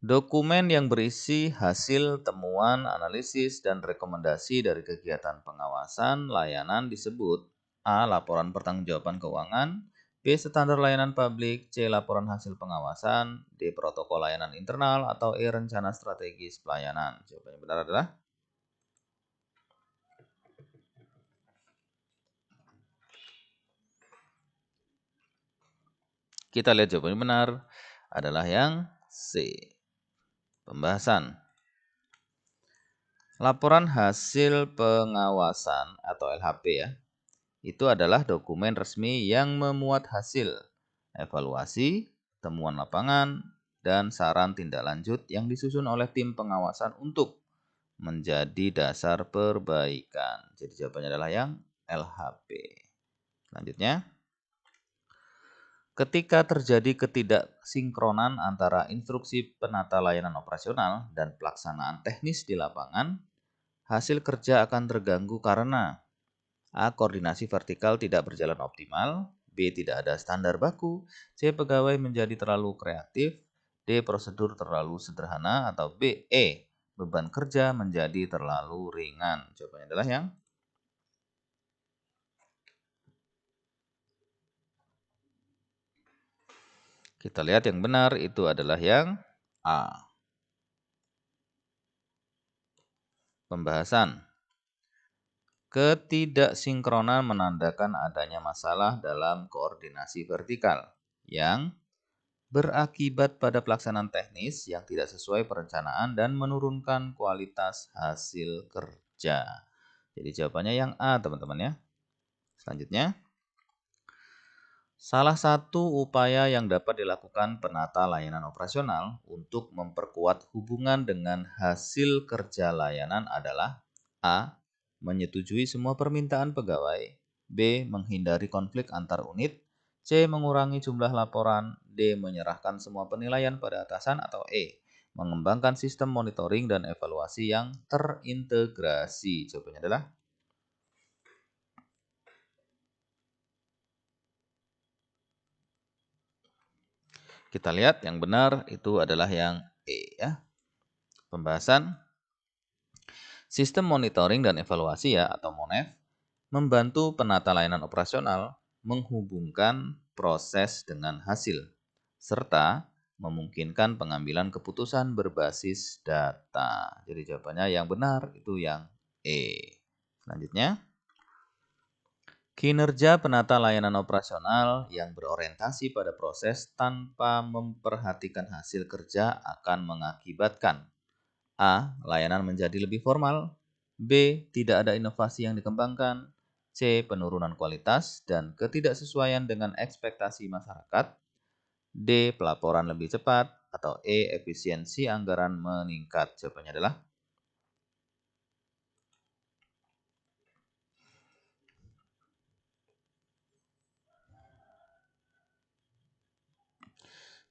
dokumen yang berisi hasil temuan, analisis, dan rekomendasi dari kegiatan pengawasan layanan disebut A. Laporan pertanggungjawaban keuangan, B. Standar layanan publik, C. Laporan hasil pengawasan, D. Protokol layanan internal, atau E. Rencana strategis pelayanan. Jawaban yang benar adalah kita lihat jawaban yang benar adalah yang C. Pembahasan. Laporan hasil pengawasan atau LHP ya. Itu adalah dokumen resmi yang memuat hasil evaluasi, temuan lapangan, dan saran tindak lanjut yang disusun oleh tim pengawasan untuk menjadi dasar perbaikan. Jadi jawabannya adalah yang LHP. Selanjutnya, ketika terjadi ketidaksinkronan antara instruksi penata layanan operasional dan pelaksanaan teknis di lapangan, hasil kerja akan terganggu karena A. Koordinasi vertikal tidak berjalan optimal, B. Tidak ada standar baku, C. Pegawai menjadi terlalu kreatif, D. Prosedur terlalu sederhana, atau B. E. Beban kerja menjadi terlalu ringan. Jawabannya adalah yang kita lihat yang benar itu adalah yang A. Pembahasan. Ketidaksinkronan menandakan adanya masalah dalam koordinasi vertikal yang berakibat pada pelaksanaan teknis yang tidak sesuai perencanaan dan menurunkan kualitas hasil kerja. Jadi jawabannya yang A, teman-teman ya. Selanjutnya, salah satu upaya yang dapat dilakukan penata layanan operasional untuk memperkuat hubungan dengan hasil kerja layanan adalah A. Menyetujui semua permintaan pegawai, B. Menghindari konflik antar unit, C. Mengurangi jumlah laporan, D. Menyerahkan semua penilaian pada atasan, atau E. Mengembangkan sistem monitoring dan evaluasi yang terintegrasi. Jawabannya adalah kita lihat yang benar itu adalah yang E ya. Pembahasan sistem monitoring dan evaluasi ya atau MONEV membantu penata layanan operasional menghubungkan proses dengan hasil serta memungkinkan pengambilan keputusan berbasis data. Jadi jawabannya yang benar itu yang E. Selanjutnya, kinerja penata layanan operasional yang berorientasi pada proses tanpa memperhatikan hasil kerja akan mengakibatkan A. Layanan menjadi lebih formal, B. Tidak ada inovasi yang dikembangkan, C. Penurunan kualitas dan ketidaksesuaian dengan ekspektasi masyarakat, D. Pelaporan lebih cepat, atau E. Efisiensi anggaran meningkat. Jawabannya adalah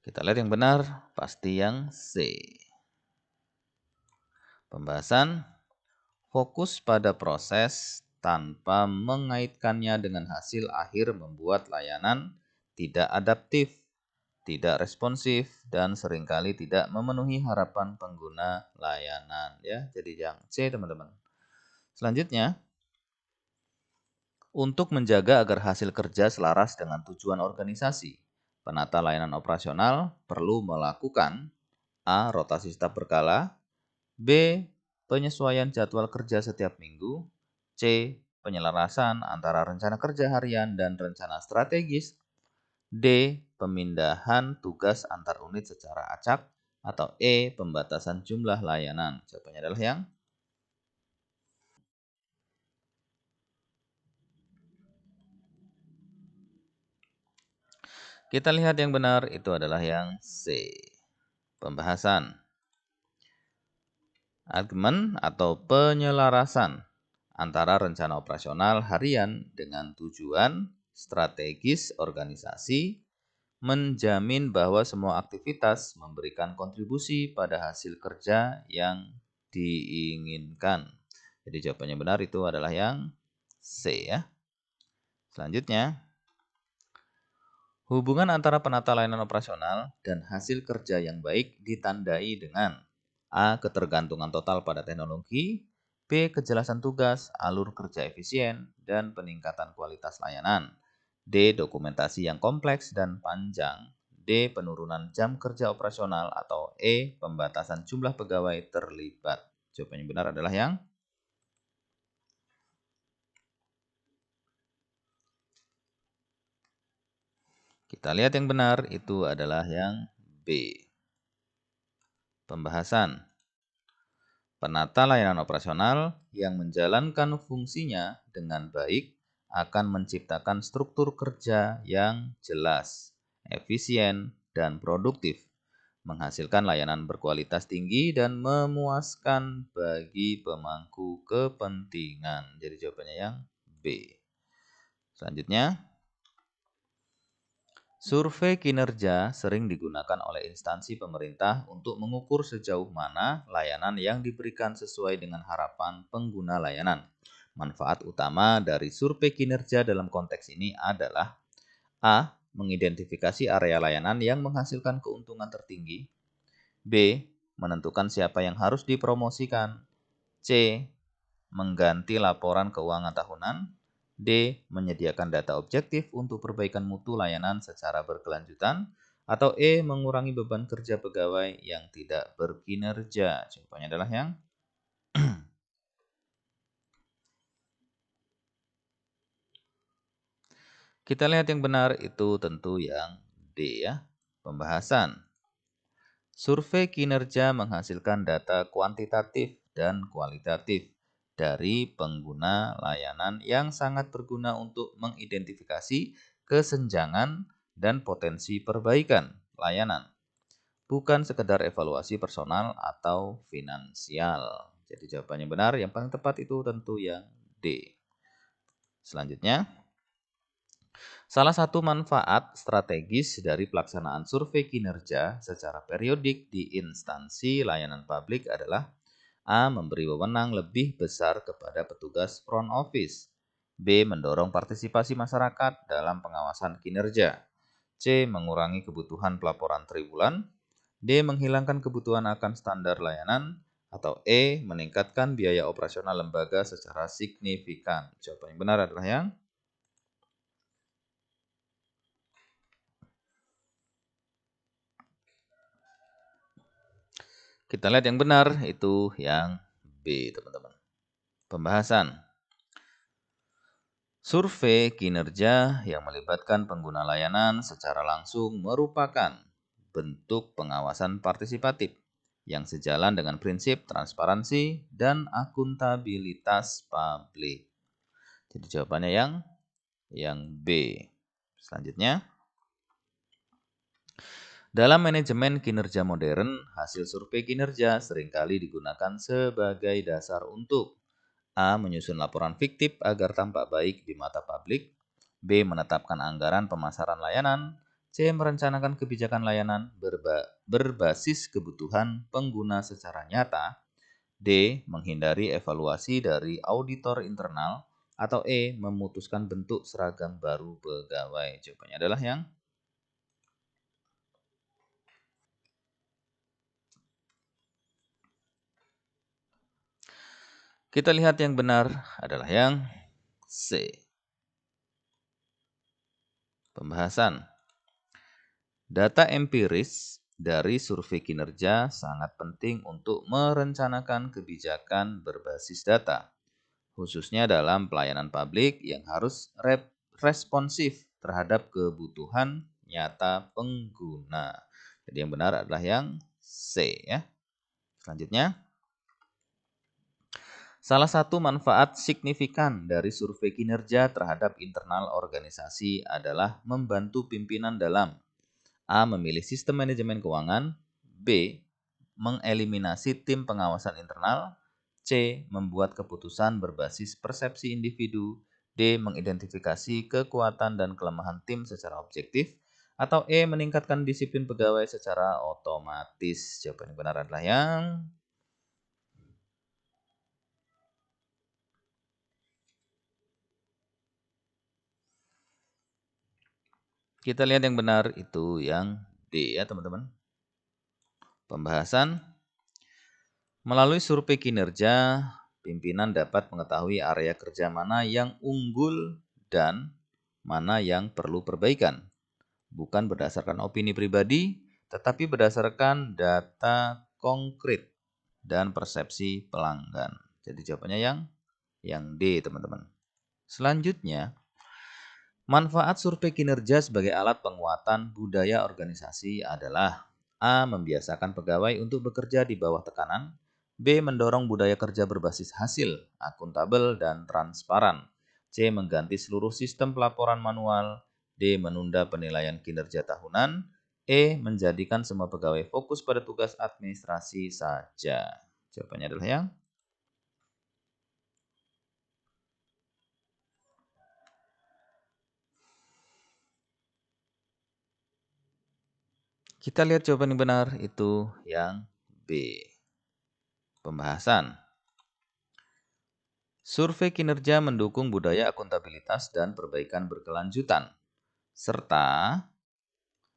kita lihat yang benar, pasti yang C. Pembahasan fokus pada proses tanpa mengaitkannya dengan hasil akhir membuat layanan tidak adaptif, tidak responsif, dan seringkali tidak memenuhi harapan pengguna layanan. Ya, jadi yang C, teman-teman. Selanjutnya, untuk menjaga agar hasil kerja selaras dengan tujuan organisasi, penata layanan operasional perlu melakukan A. Rotasi staf berkala, B. Penyesuaian jadwal kerja setiap minggu, C. Penyelarasan antara rencana kerja harian dan rencana strategis, D. Pemindahan tugas antar unit secara acak, atau E. Pembatasan jumlah layanan. Jawabannya adalah yang kita lihat yang benar itu adalah yang C. Pembahasan. Argumen atau penyelarasan antara rencana operasional harian dengan tujuan strategis organisasi, menjamin bahwa semua aktivitas memberikan kontribusi pada hasil kerja yang diinginkan. Jadi jawabannya benar itu adalah yang C ya. Selanjutnya, hubungan antara penata layanan operasional dan hasil kerja yang baik ditandai dengan A. Ketergantungan total pada teknologi, B. Kejelasan tugas, alur kerja efisien, dan peningkatan kualitas layanan, D. Dokumentasi yang kompleks dan panjang, D. Penurunan jam kerja operasional, atau E. Pembatasan jumlah pegawai terlibat. Jawaban yang benar adalah yang kita lihat yang benar itu adalah yang B. Pembahasan. Penata layanan operasional yang menjalankan fungsinya dengan baik akan menciptakan struktur kerja yang jelas, efisien, dan produktif, menghasilkan layanan berkualitas tinggi dan memuaskan bagi pemangku kepentingan. Jadi jawabannya yang B. Selanjutnya, survei kinerja sering digunakan oleh instansi pemerintah untuk mengukur sejauh mana layanan yang diberikan sesuai dengan harapan pengguna layanan. Manfaat utama dari survei kinerja dalam konteks ini adalah A. Mengidentifikasi area layanan yang menghasilkan keuntungan tertinggi, B. Menentukan siapa yang harus dipromosikan, C. Mengganti laporan keuangan tahunan, D. Menyediakan data objektif untuk perbaikan mutu layanan secara berkelanjutan, atau E. Mengurangi beban kerja pegawai yang tidak berkinerja. Jawabannya adalah yang kita lihat yang benar itu tentu yang D ya. Pembahasan. Survei kinerja menghasilkan data kuantitatif dan kualitatif dari pengguna layanan yang sangat berguna untuk mengidentifikasi kesenjangan dan potensi perbaikan layanan, bukan sekedar evaluasi personal atau finansial. Jadi jawabannya benar, yang paling tepat itu tentu yang D. Selanjutnya, salah satu manfaat strategis dari pelaksanaan survei kinerja secara periodik di instansi layanan publik adalah A. Memberi wewenang lebih besar kepada petugas front office, B. Mendorong partisipasi masyarakat dalam pengawasan kinerja, C. Mengurangi kebutuhan pelaporan triwulan, D. Menghilangkan kebutuhan akan standar layanan, atau E. Meningkatkan biaya operasional lembaga secara signifikan. Jawaban yang benar adalah yang kita lihat yang benar itu yang B, teman-teman. Pembahasan. Survei kinerja yang melibatkan pengguna layanan secara langsung merupakan bentuk pengawasan partisipatif yang sejalan dengan prinsip transparansi dan akuntabilitas publik. Jadi jawabannya yang B. Selanjutnya, dalam manajemen kinerja modern, hasil survei kinerja seringkali digunakan sebagai dasar untuk A. Menyusun laporan fiktif agar tampak baik di mata publik, B. Menetapkan anggaran pemasaran layanan, C. Merencanakan kebijakan layanan berbasis kebutuhan pengguna secara nyata, D. Menghindari evaluasi dari auditor internal, atau E. Memutuskan bentuk seragam baru pegawai. Jawabannya adalah yang kita lihat yang benar adalah yang C. Pembahasan. Data empiris dari survei kinerja sangat penting untuk merencanakan kebijakan berbasis data, khususnya dalam pelayanan publik yang harus responsif terhadap kebutuhan nyata pengguna. Jadi yang benar adalah yang C ya. Selanjutnya, salah satu manfaat signifikan dari survei kinerja terhadap internal organisasi adalah membantu pimpinan dalam A. Memilih sistem manajemen keuangan, B. Mengeliminasi tim pengawasan internal, C. Membuat keputusan berbasis persepsi individu. D. Mengidentifikasi kekuatan dan kelemahan tim secara objektif. Atau E. Meningkatkan disiplin pegawai secara otomatis. Jawaban yang benar adalah yang kita lihat yang benar itu yang D ya teman-teman. Pembahasan. Melalui survei kinerja, pimpinan dapat mengetahui area kerja mana yang unggul dan mana yang perlu perbaikan. Bukan berdasarkan opini pribadi, tetapi berdasarkan data konkret dan persepsi pelanggan. Jadi jawabannya yang D, teman-teman. Selanjutnya, manfaat survei kinerja sebagai alat penguatan budaya organisasi adalah A. Membiasakan pegawai untuk bekerja di bawah tekanan. B. Mendorong budaya kerja berbasis hasil, akuntabel, dan transparan. C. Mengganti seluruh sistem pelaporan manual. D. Menunda penilaian kinerja tahunan. E. Menjadikan semua pegawai fokus pada tugas administrasi saja. Jawabannya adalah yang kita lihat jawaban yang benar itu yang B. Pembahasan. Survei kinerja mendukung budaya akuntabilitas dan perbaikan berkelanjutan, serta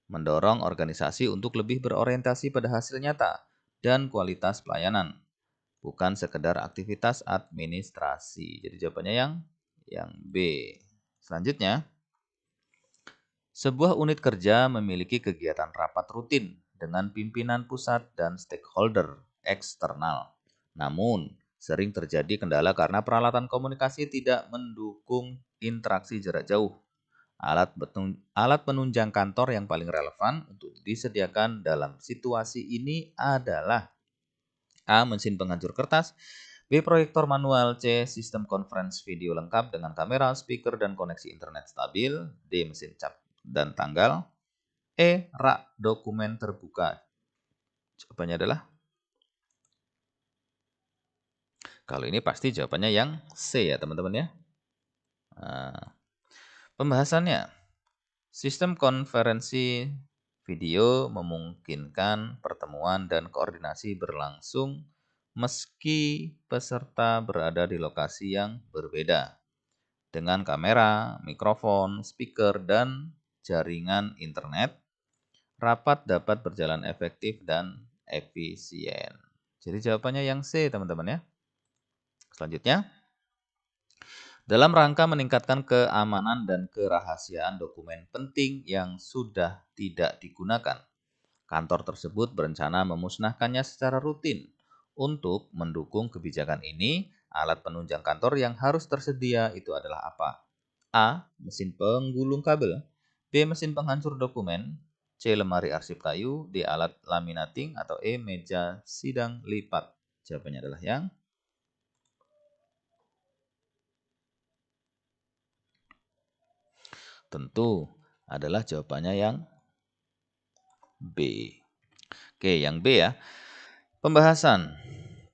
mendorong organisasi untuk lebih berorientasi pada hasil nyata dan kualitas pelayanan, bukan sekedar aktivitas administrasi. Jadi jawabannya yang B. Selanjutnya, sebuah unit kerja memiliki kegiatan rapat rutin dengan pimpinan pusat dan stakeholder eksternal. Namun, sering terjadi kendala karena peralatan komunikasi tidak mendukung interaksi jarak jauh. Alat penunjang kantor yang paling relevan untuk disediakan dalam situasi ini adalah A. Mesin penghancur kertas. B. Proyektor manual. C. Sistem conference video lengkap dengan kamera, speaker, dan koneksi internet stabil. D. Mesin cap dan tanggal. E. Rak dokumen terbuka. Jawabannya adalah, kalau ini pasti jawabannya yang C ya teman-teman ya. Nah, pembahasannya. Sistem konferensi video memungkinkan pertemuan dan koordinasi berlangsung meski peserta berada di lokasi yang berbeda. Dengan kamera, mikrofon, speaker, dan jaringan internet, rapat dapat berjalan efektif dan efisien. Jadi jawabannya yang C, teman-teman ya. Selanjutnya, dalam rangka meningkatkan keamanan dan kerahasiaan dokumen penting yang sudah tidak digunakan, kantor tersebut berencana memusnahkannya secara rutin. Untuk mendukung kebijakan ini, alat penunjang kantor yang harus tersedia itu adalah apa? A. Mesin penggulung kabel. B. Mesin penghancur dokumen. C. Lemari arsip kayu. D. Alat laminating. Atau E. Meja sidang lipat. Jawabannya adalah yang tentu adalah jawabannya yang B. Oke, yang B ya. Pembahasan.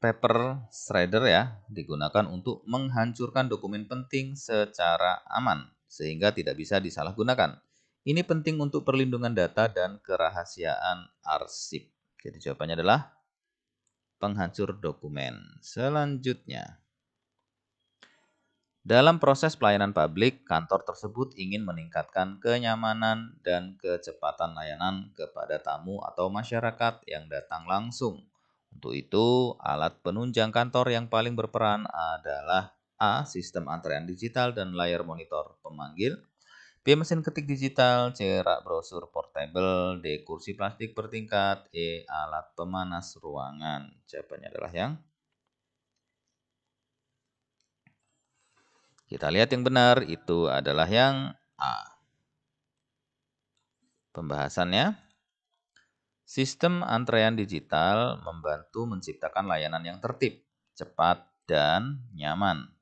Paper shredder ya digunakan untuk menghancurkan dokumen penting secara aman sehingga tidak bisa disalahgunakan. Ini penting untuk perlindungan data dan kerahasiaan arsip. Jadi jawabannya adalah penghancur dokumen. Selanjutnya, dalam proses pelayanan publik, kantor tersebut ingin meningkatkan kenyamanan dan kecepatan layanan kepada tamu atau masyarakat yang datang langsung. Untuk itu, alat penunjang kantor yang paling berperan adalah A. Sistem antrean digital dan layar monitor pemanggil. B. Mesin ketik digital. C. Rak brosur portable. D. Kursi plastik bertingkat. E. Alat pemanas ruangan. Jawabannya adalah yang kita lihat yang benar itu adalah yang A. Pembahasannya, sistem antrean digital membantu menciptakan layanan yang tertib, cepat, dan nyaman.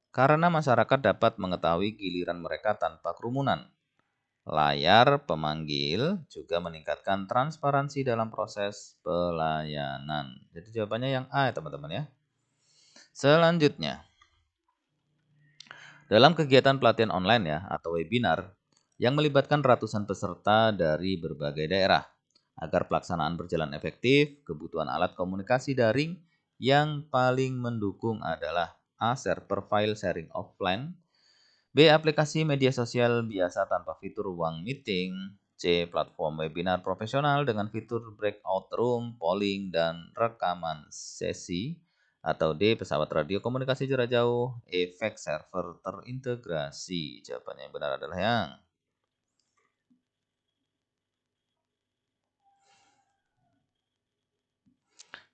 Karena masyarakat dapat mengetahui giliran mereka tanpa kerumunan. Layar pemanggil juga meningkatkan transparansi dalam proses pelayanan. Jadi jawabannya yang A ya teman-teman ya. Selanjutnya, dalam kegiatan pelatihan online ya atau webinar yang melibatkan ratusan peserta dari berbagai daerah, agar pelaksanaan berjalan efektif, kebutuhan alat komunikasi daring yang paling mendukung adalah A. Server file sharing offline, B. Aplikasi media sosial biasa tanpa fitur ruang meeting, C. Platform webinar profesional dengan fitur breakout room, polling, dan rekaman sesi, atau D. Pesawat radio komunikasi jarak jauh, E. Fax server terintegrasi. Jawabannya yang benar adalah yang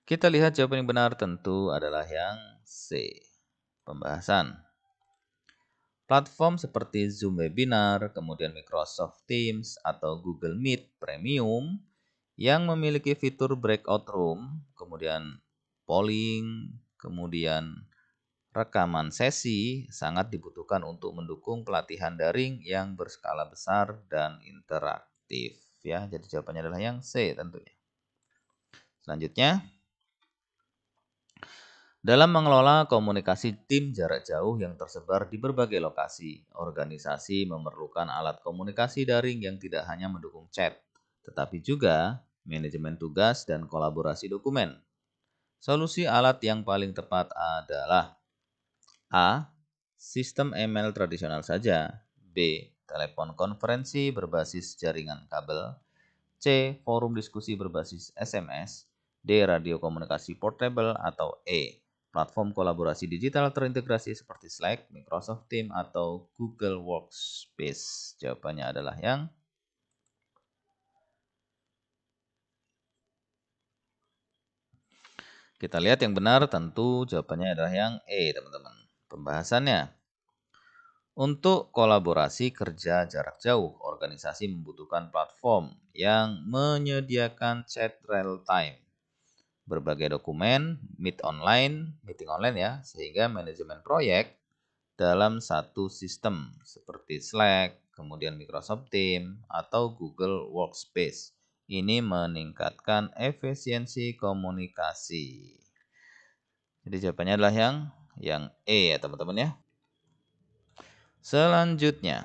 kita lihat jawaban yang benar tentu adalah yang C. Pembahasan. Platform seperti Zoom Webinar, kemudian Microsoft Teams, atau Google Meet Premium yang memiliki fitur breakout room, kemudian polling, kemudian rekaman sesi sangat dibutuhkan untuk mendukung pelatihan daring yang berskala besar dan interaktif. Ya, jadi jawabannya adalah yang C tentunya. Selanjutnya, dalam mengelola komunikasi tim jarak jauh yang tersebar di berbagai lokasi, organisasi memerlukan alat komunikasi daring yang tidak hanya mendukung chat, tetapi juga manajemen tugas dan kolaborasi dokumen. Solusi alat yang paling tepat adalah A. Sistem email tradisional saja, B. Telepon konferensi berbasis jaringan kabel, C. Forum diskusi berbasis SMS, D. Radio komunikasi portable, atau E. Platform kolaborasi digital terintegrasi seperti Slack, Microsoft Teams, atau Google Workspace. Jawabannya adalah yang kita lihat yang benar tentu jawabannya adalah yang E, teman-teman. Pembahasannya. Untuk kolaborasi kerja jarak jauh, organisasi membutuhkan platform yang menyediakan chat real time, berbagai dokumen, meeting online ya, sehingga manajemen proyek dalam satu sistem seperti Slack, kemudian Microsoft Teams, atau Google Workspace. Ini meningkatkan efisiensi komunikasi. Jadi jawabannya adalah yang E ya teman-teman ya. Selanjutnya,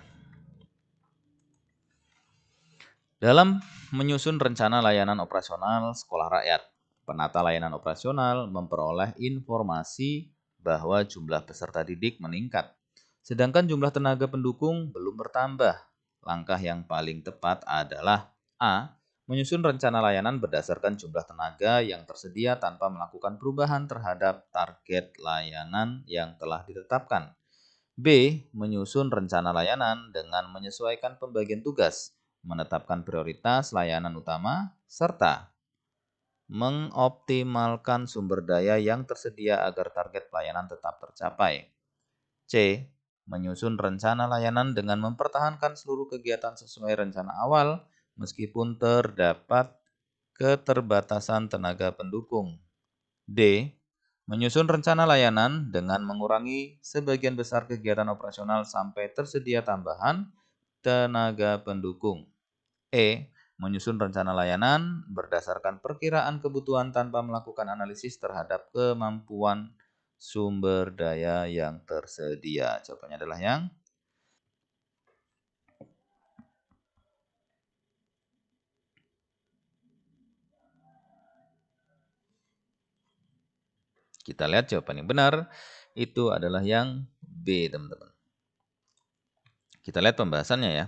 dalam menyusun rencana layanan operasional sekolah rakyat, penata layanan operasional memperoleh informasi bahwa jumlah peserta didik meningkat, sedangkan jumlah tenaga pendukung belum bertambah. Langkah yang paling tepat adalah A. Menyusun rencana layanan berdasarkan jumlah tenaga yang tersedia tanpa melakukan perubahan terhadap target layanan yang telah ditetapkan. B. Menyusun rencana layanan dengan menyesuaikan pembagian tugas, menetapkan prioritas layanan utama, serta mengoptimalkan sumber daya yang tersedia agar target pelayanan tetap tercapai. C. Menyusun rencana layanan dengan mempertahankan seluruh kegiatan sesuai rencana awal meskipun terdapat keterbatasan tenaga pendukung. D. Menyusun rencana layanan dengan mengurangi sebagian besar kegiatan operasional sampai tersedia tambahan tenaga pendukung. E. Menyusun rencana layanan berdasarkan perkiraan kebutuhan tanpa melakukan analisis terhadap kemampuan sumber daya yang tersedia. Jawabannya adalah yang kita lihat jawaban yang benar itu adalah yang B, teman-teman. Kita lihat pembahasannya ya.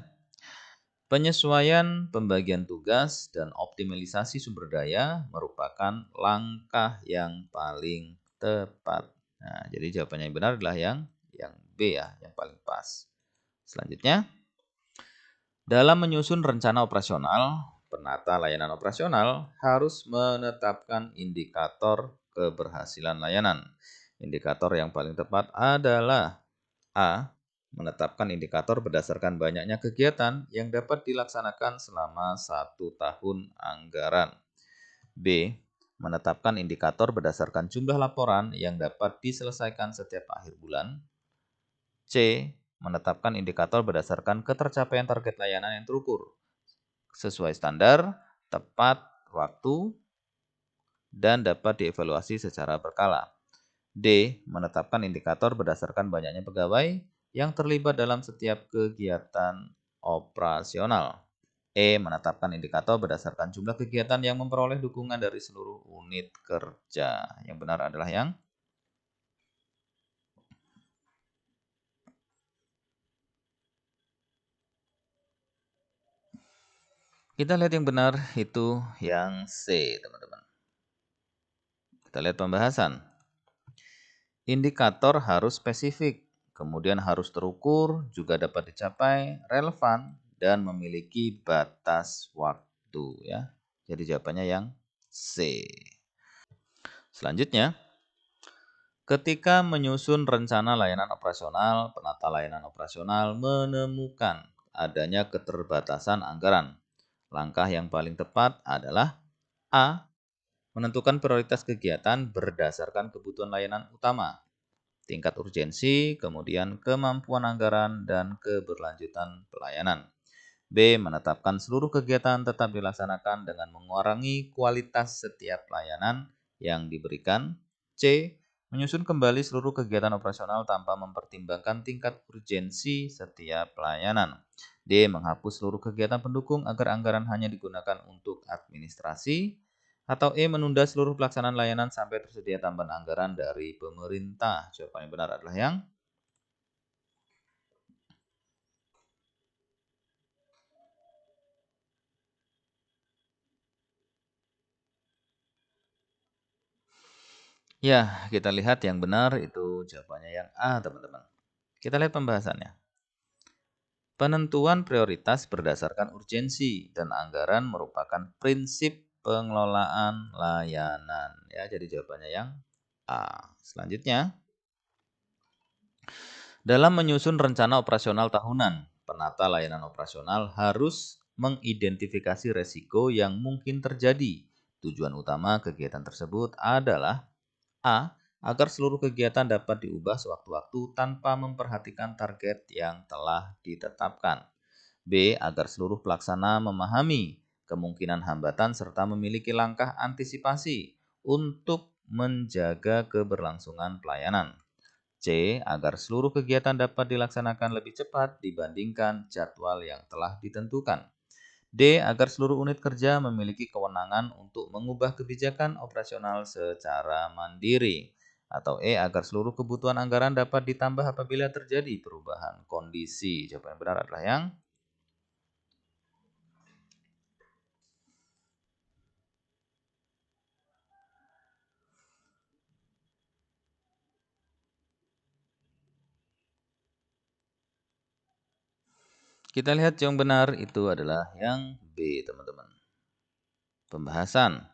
Penyesuaian pembagian tugas dan optimalisasi sumber daya merupakan langkah yang paling tepat. Nah, jadi jawabannya yang benar adalah yang B ya, yang paling pas. Selanjutnya, dalam menyusun rencana operasional, penata layanan operasional harus menetapkan indikator keberhasilan layanan. Indikator yang paling tepat adalah A. Menetapkan indikator berdasarkan banyaknya kegiatan yang dapat dilaksanakan selama 1 tahun anggaran. B. Menetapkan indikator berdasarkan jumlah laporan yang dapat diselesaikan setiap akhir bulan. C. Menetapkan indikator berdasarkan ketercapaian target layanan yang terukur sesuai standar, tepat waktu, dan dapat dievaluasi secara berkala. D. Menetapkan indikator berdasarkan banyaknya pegawai yang terlibat dalam setiap kegiatan operasional. E. Menetapkan indikator berdasarkan jumlah kegiatan yang memperoleh dukungan dari seluruh unit kerja. Yang benar adalah yang kita lihat yang benar itu yang C, teman-teman. Kita lihat pembahasan. Indikator harus spesifik, kemudian harus terukur, juga dapat dicapai, relevan, dan memiliki batas waktu ya. Jadi jawabannya yang C. Selanjutnya, ketika menyusun rencana layanan operasional, penata layanan operasional menemukan adanya keterbatasan anggaran. Langkah yang paling tepat adalah A. Menentukan prioritas kegiatan berdasarkan kebutuhan layanan utama, tingkat urgensi, kemudian kemampuan anggaran, dan keberlanjutan pelayanan. B. Menetapkan seluruh kegiatan tetap dilaksanakan dengan mengurangi kualitas setiap pelayanan yang diberikan. C. Menyusun kembali seluruh kegiatan operasional tanpa mempertimbangkan tingkat urgensi setiap pelayanan. D. Menghapus seluruh kegiatan pendukung agar anggaran hanya digunakan untuk administrasi. Atau E. Menunda seluruh pelaksanaan layanan sampai tersedia tambahan anggaran dari pemerintah. Jawaban yang benar adalah yang ya, kita lihat yang benar itu jawabannya yang A, teman-teman. Kita lihat pembahasannya. Penentuan prioritas berdasarkan urgensi dan anggaran merupakan prinsip pengelolaan layanan. Ya, jadi jawabannya yang A. Selanjutnya, dalam menyusun rencana operasional tahunan, penata layanan operasional harus mengidentifikasi resiko yang mungkin terjadi. Tujuan utama kegiatan tersebut adalah A. Agar seluruh kegiatan dapat diubah sewaktu-waktu tanpa memperhatikan target yang telah ditetapkan. B. Agar seluruh pelaksana memahami kemungkinan hambatan serta memiliki langkah antisipasi untuk menjaga keberlangsungan pelayanan. C. Agar seluruh kegiatan dapat dilaksanakan lebih cepat dibandingkan jadwal yang telah ditentukan. D. Agar seluruh unit kerja memiliki kewenangan untuk mengubah kebijakan operasional secara mandiri. Atau E. Agar seluruh kebutuhan anggaran dapat ditambah apabila terjadi perubahan kondisi. Jawaban yang benar adalah yang kita lihat yang benar itu adalah yang B, teman-teman. Pembahasan.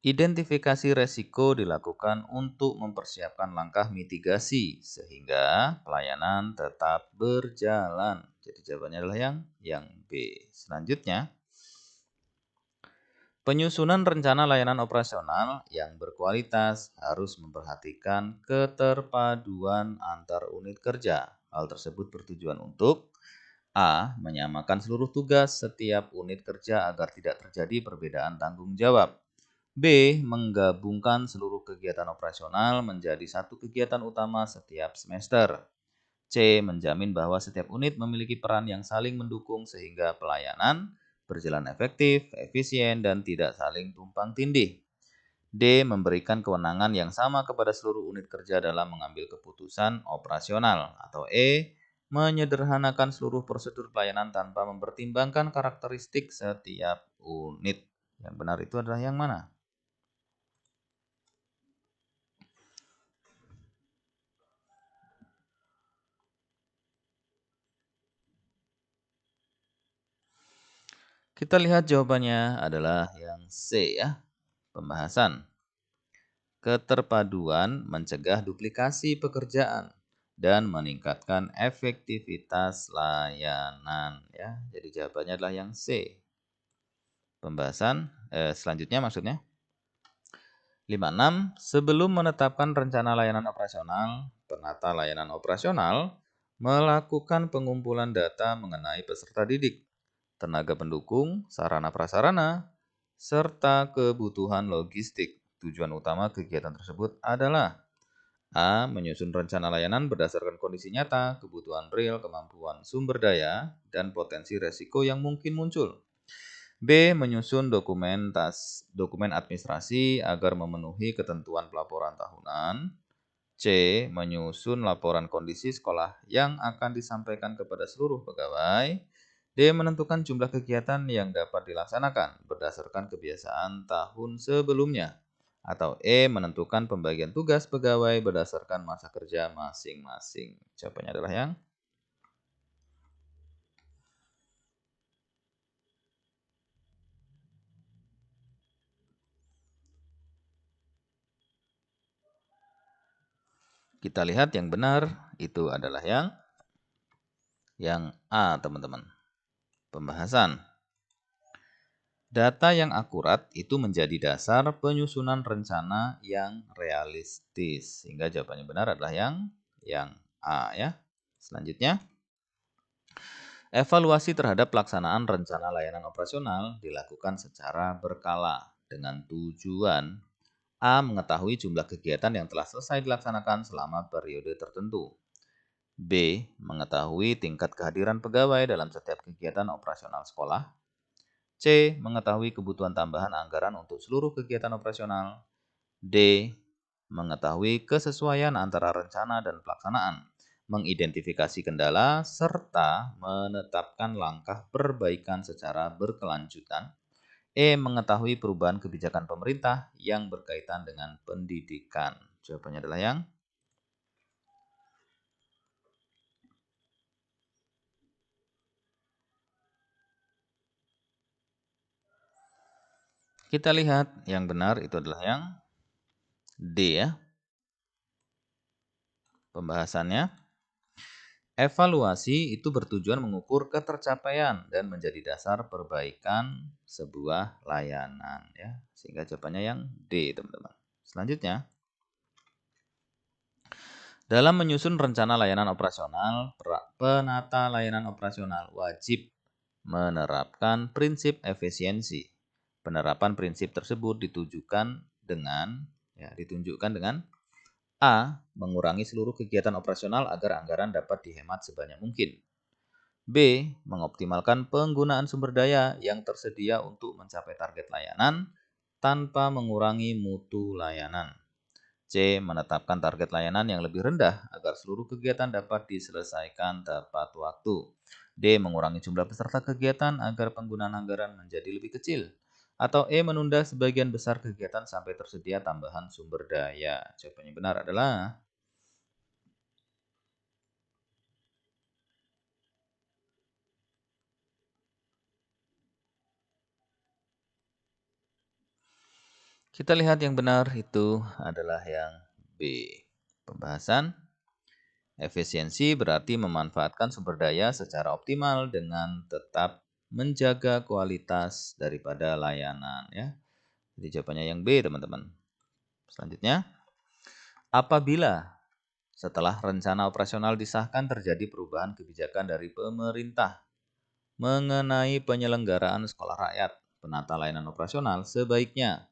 Identifikasi resiko dilakukan untuk mempersiapkan langkah mitigasi sehingga pelayanan tetap berjalan. Jadi jawabannya adalah yang B. Selanjutnya, penyusunan rencana layanan operasional yang berkualitas harus memperhatikan keterpaduan antar unit kerja. Hal tersebut bertujuan untuk A. Menyamakan seluruh tugas setiap unit kerja agar tidak terjadi perbedaan tanggung jawab. B. Menggabungkan seluruh kegiatan operasional menjadi satu kegiatan utama setiap semester. C. Menjamin bahwa setiap unit memiliki peran yang saling mendukung sehingga pelayanan berjalan efektif, efisien, dan tidak saling tumpang tindih. D. Memberikan kewenangan yang sama kepada seluruh unit kerja dalam mengambil keputusan operasional. Atau E. Menyederhanakan seluruh prosedur pelayanan tanpa mempertimbangkan karakteristik setiap unit. Yang benar itu adalah yang mana? Kita lihat jawabannya adalah yang C ya. Pembahasan. Keterpaduan mencegah duplikasi pekerjaan dan meningkatkan efektivitas layanan ya. Jadi jawabannya adalah yang C. Pembahasan selanjutnya maksudnya 56. Sebelum menetapkan rencana layanan operasional, penata layanan operasional melakukan pengumpulan data mengenai peserta didik, tenaga pendukung, sarana prasarana, serta kebutuhan logistik. Tujuan utama kegiatan tersebut adalah A. Menyusun rencana layanan berdasarkan kondisi nyata, kebutuhan real, kemampuan sumber daya, dan potensi resiko yang mungkin muncul. B. Menyusun dokumen administrasi agar memenuhi ketentuan pelaporan tahunan. C. Menyusun laporan kondisi sekolah yang akan disampaikan kepada seluruh pegawai. D. Menentukan jumlah kegiatan yang dapat dilaksanakan berdasarkan kebiasaan tahun sebelumnya. Atau E. Menentukan pembagian tugas pegawai berdasarkan masa kerja masing-masing. Jawabannya adalah yang kita lihat yang benar itu adalah yang A, teman-teman. Pembahasan. Data yang akurat itu menjadi dasar penyusunan rencana yang realistis. Sehingga jawabannya benar adalah yang A ya. Selanjutnya, evaluasi terhadap pelaksanaan rencana layanan operasional dilakukan secara berkala dengan tujuan A. Mengetahui jumlah kegiatan yang telah selesai dilaksanakan selama periode tertentu. B. Mengetahui tingkat kehadiran pegawai dalam setiap kegiatan operasional sekolah. C. Mengetahui kebutuhan tambahan anggaran untuk seluruh kegiatan operasional. D. Mengetahui kesesuaian antara rencana dan pelaksanaan. Mengidentifikasi kendala, serta menetapkan langkah perbaikan secara berkelanjutan. E. Mengetahui perubahan kebijakan pemerintah yang berkaitan dengan pendidikan. Jawabannya adalah yang kita lihat yang benar itu adalah yang D ya. Pembahasannya, evaluasi itu bertujuan mengukur ketercapaian dan menjadi dasar perbaikan sebuah layanan ya. Sehingga jawabannya yang D, teman-teman. Selanjutnya, dalam menyusun rencana layanan operasional, penata layanan operasional wajib menerapkan prinsip efisiensi. Penerapan prinsip tersebut ditunjukkan dengan A. Mengurangi seluruh kegiatan operasional agar anggaran dapat dihemat sebanyak mungkin. B. Mengoptimalkan penggunaan sumber daya yang tersedia untuk mencapai target layanan tanpa mengurangi mutu layanan. C. Menetapkan target layanan yang lebih rendah agar seluruh kegiatan dapat diselesaikan tepat waktu. D. Mengurangi jumlah peserta kegiatan agar penggunaan anggaran menjadi lebih kecil. Atau E. Menunda sebagian besar kegiatan sampai tersedia tambahan sumber daya. Jawaban yang benar adalah kita lihat yang benar itu adalah yang B. Pembahasan. Efisiensi berarti memanfaatkan sumber daya secara optimal dengan tetap menjaga kualitas daripada layanan ya. Jadi jawabannya yang B, teman-teman. Selanjutnya, apabila setelah rencana operasional disahkan terjadi perubahan kebijakan dari pemerintah mengenai penyelenggaraan sekolah rakyat, penata layanan operasional sebaiknya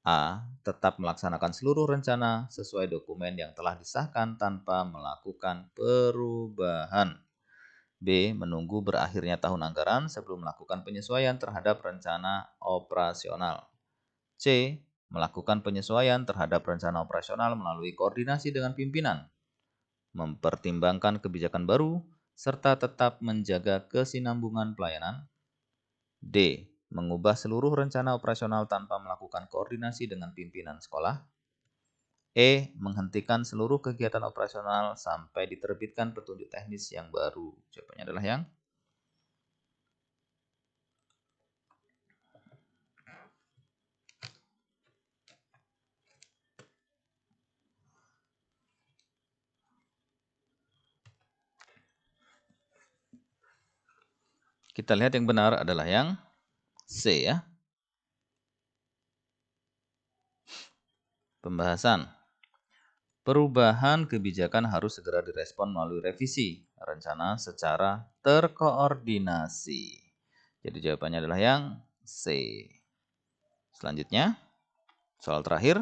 A. Tetap melaksanakan seluruh rencana sesuai dokumen yang telah disahkan tanpa melakukan perubahan. B. Menunggu berakhirnya tahun anggaran sebelum melakukan penyesuaian terhadap rencana operasional. C. Melakukan penyesuaian terhadap rencana operasional melalui koordinasi dengan pimpinan. Mempertimbangkan kebijakan baru, serta tetap menjaga kesinambungan pelayanan. D. Mengubah seluruh rencana operasional tanpa melakukan koordinasi dengan pimpinan sekolah. E. Menghentikan seluruh kegiatan operasional sampai diterbitkan petunjuk teknis yang baru. Jawabannya adalah yang kita lihat yang benar adalah yang C ya. Pembahasan. Perubahan kebijakan harus segera direspon melalui revisi rencana secara terkoordinasi. Jadi jawabannya adalah yang C. Selanjutnya, Soal terakhir,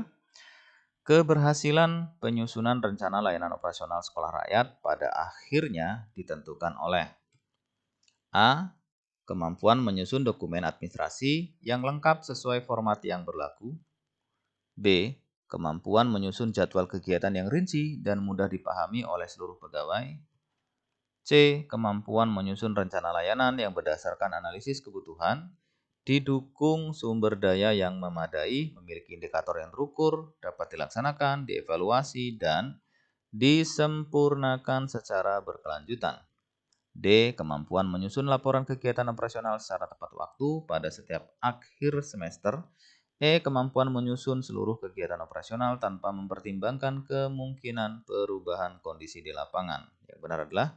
keberhasilan penyusunan rencana layanan operasional sekolah rakyat pada akhirnya ditentukan oleh A. Kemampuan menyusun dokumen administrasi yang lengkap sesuai format yang berlaku. B. Kemampuan menyusun jadwal kegiatan yang rinci dan mudah dipahami oleh seluruh pegawai. C. Kemampuan menyusun rencana layanan yang berdasarkan analisis kebutuhan, didukung sumber daya yang memadai, memiliki indikator yang terukur, dapat dilaksanakan, dievaluasi, dan disempurnakan secara berkelanjutan. D. Kemampuan menyusun laporan kegiatan operasional secara tepat waktu pada setiap akhir semester. E. Kemampuan menyusun seluruh kegiatan operasional tanpa mempertimbangkan kemungkinan perubahan kondisi di lapangan. Yang benar adalah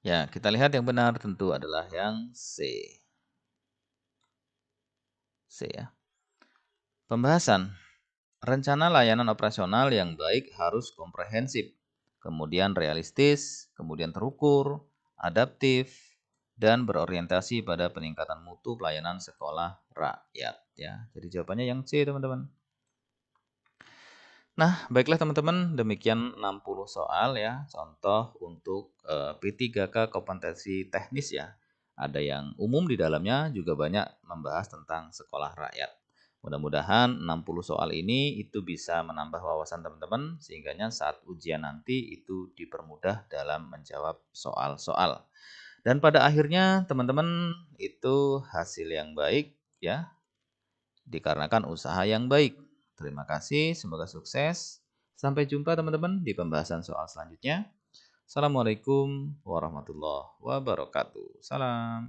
ya, kita lihat yang benar tentu adalah yang C. C ya. Pembahasan. Rencana layanan operasional yang baik harus komprehensif, kemudian realistis, kemudian terukur, adaptif, dan berorientasi pada peningkatan mutu pelayanan sekolah rakyat ya. Jadi jawabannya yang C, teman-teman. Nah, baiklah teman-teman, demikian 60 soal ya, contoh untuk P3K kompetensi teknis ya. Ada yang umum di dalamnya, juga banyak membahas tentang sekolah rakyat. Mudah-mudahan 60 soal ini itu bisa menambah wawasan teman-teman, sehingga saat ujian nanti itu dipermudah dalam menjawab soal-soal. Dan pada akhirnya teman-teman itu hasil yang baik ya, dikarenakan usaha yang baik. Terima kasih, semoga sukses. Sampai jumpa teman-teman di pembahasan soal selanjutnya. Assalamualaikum warahmatullahi wabarakatuh. Salam.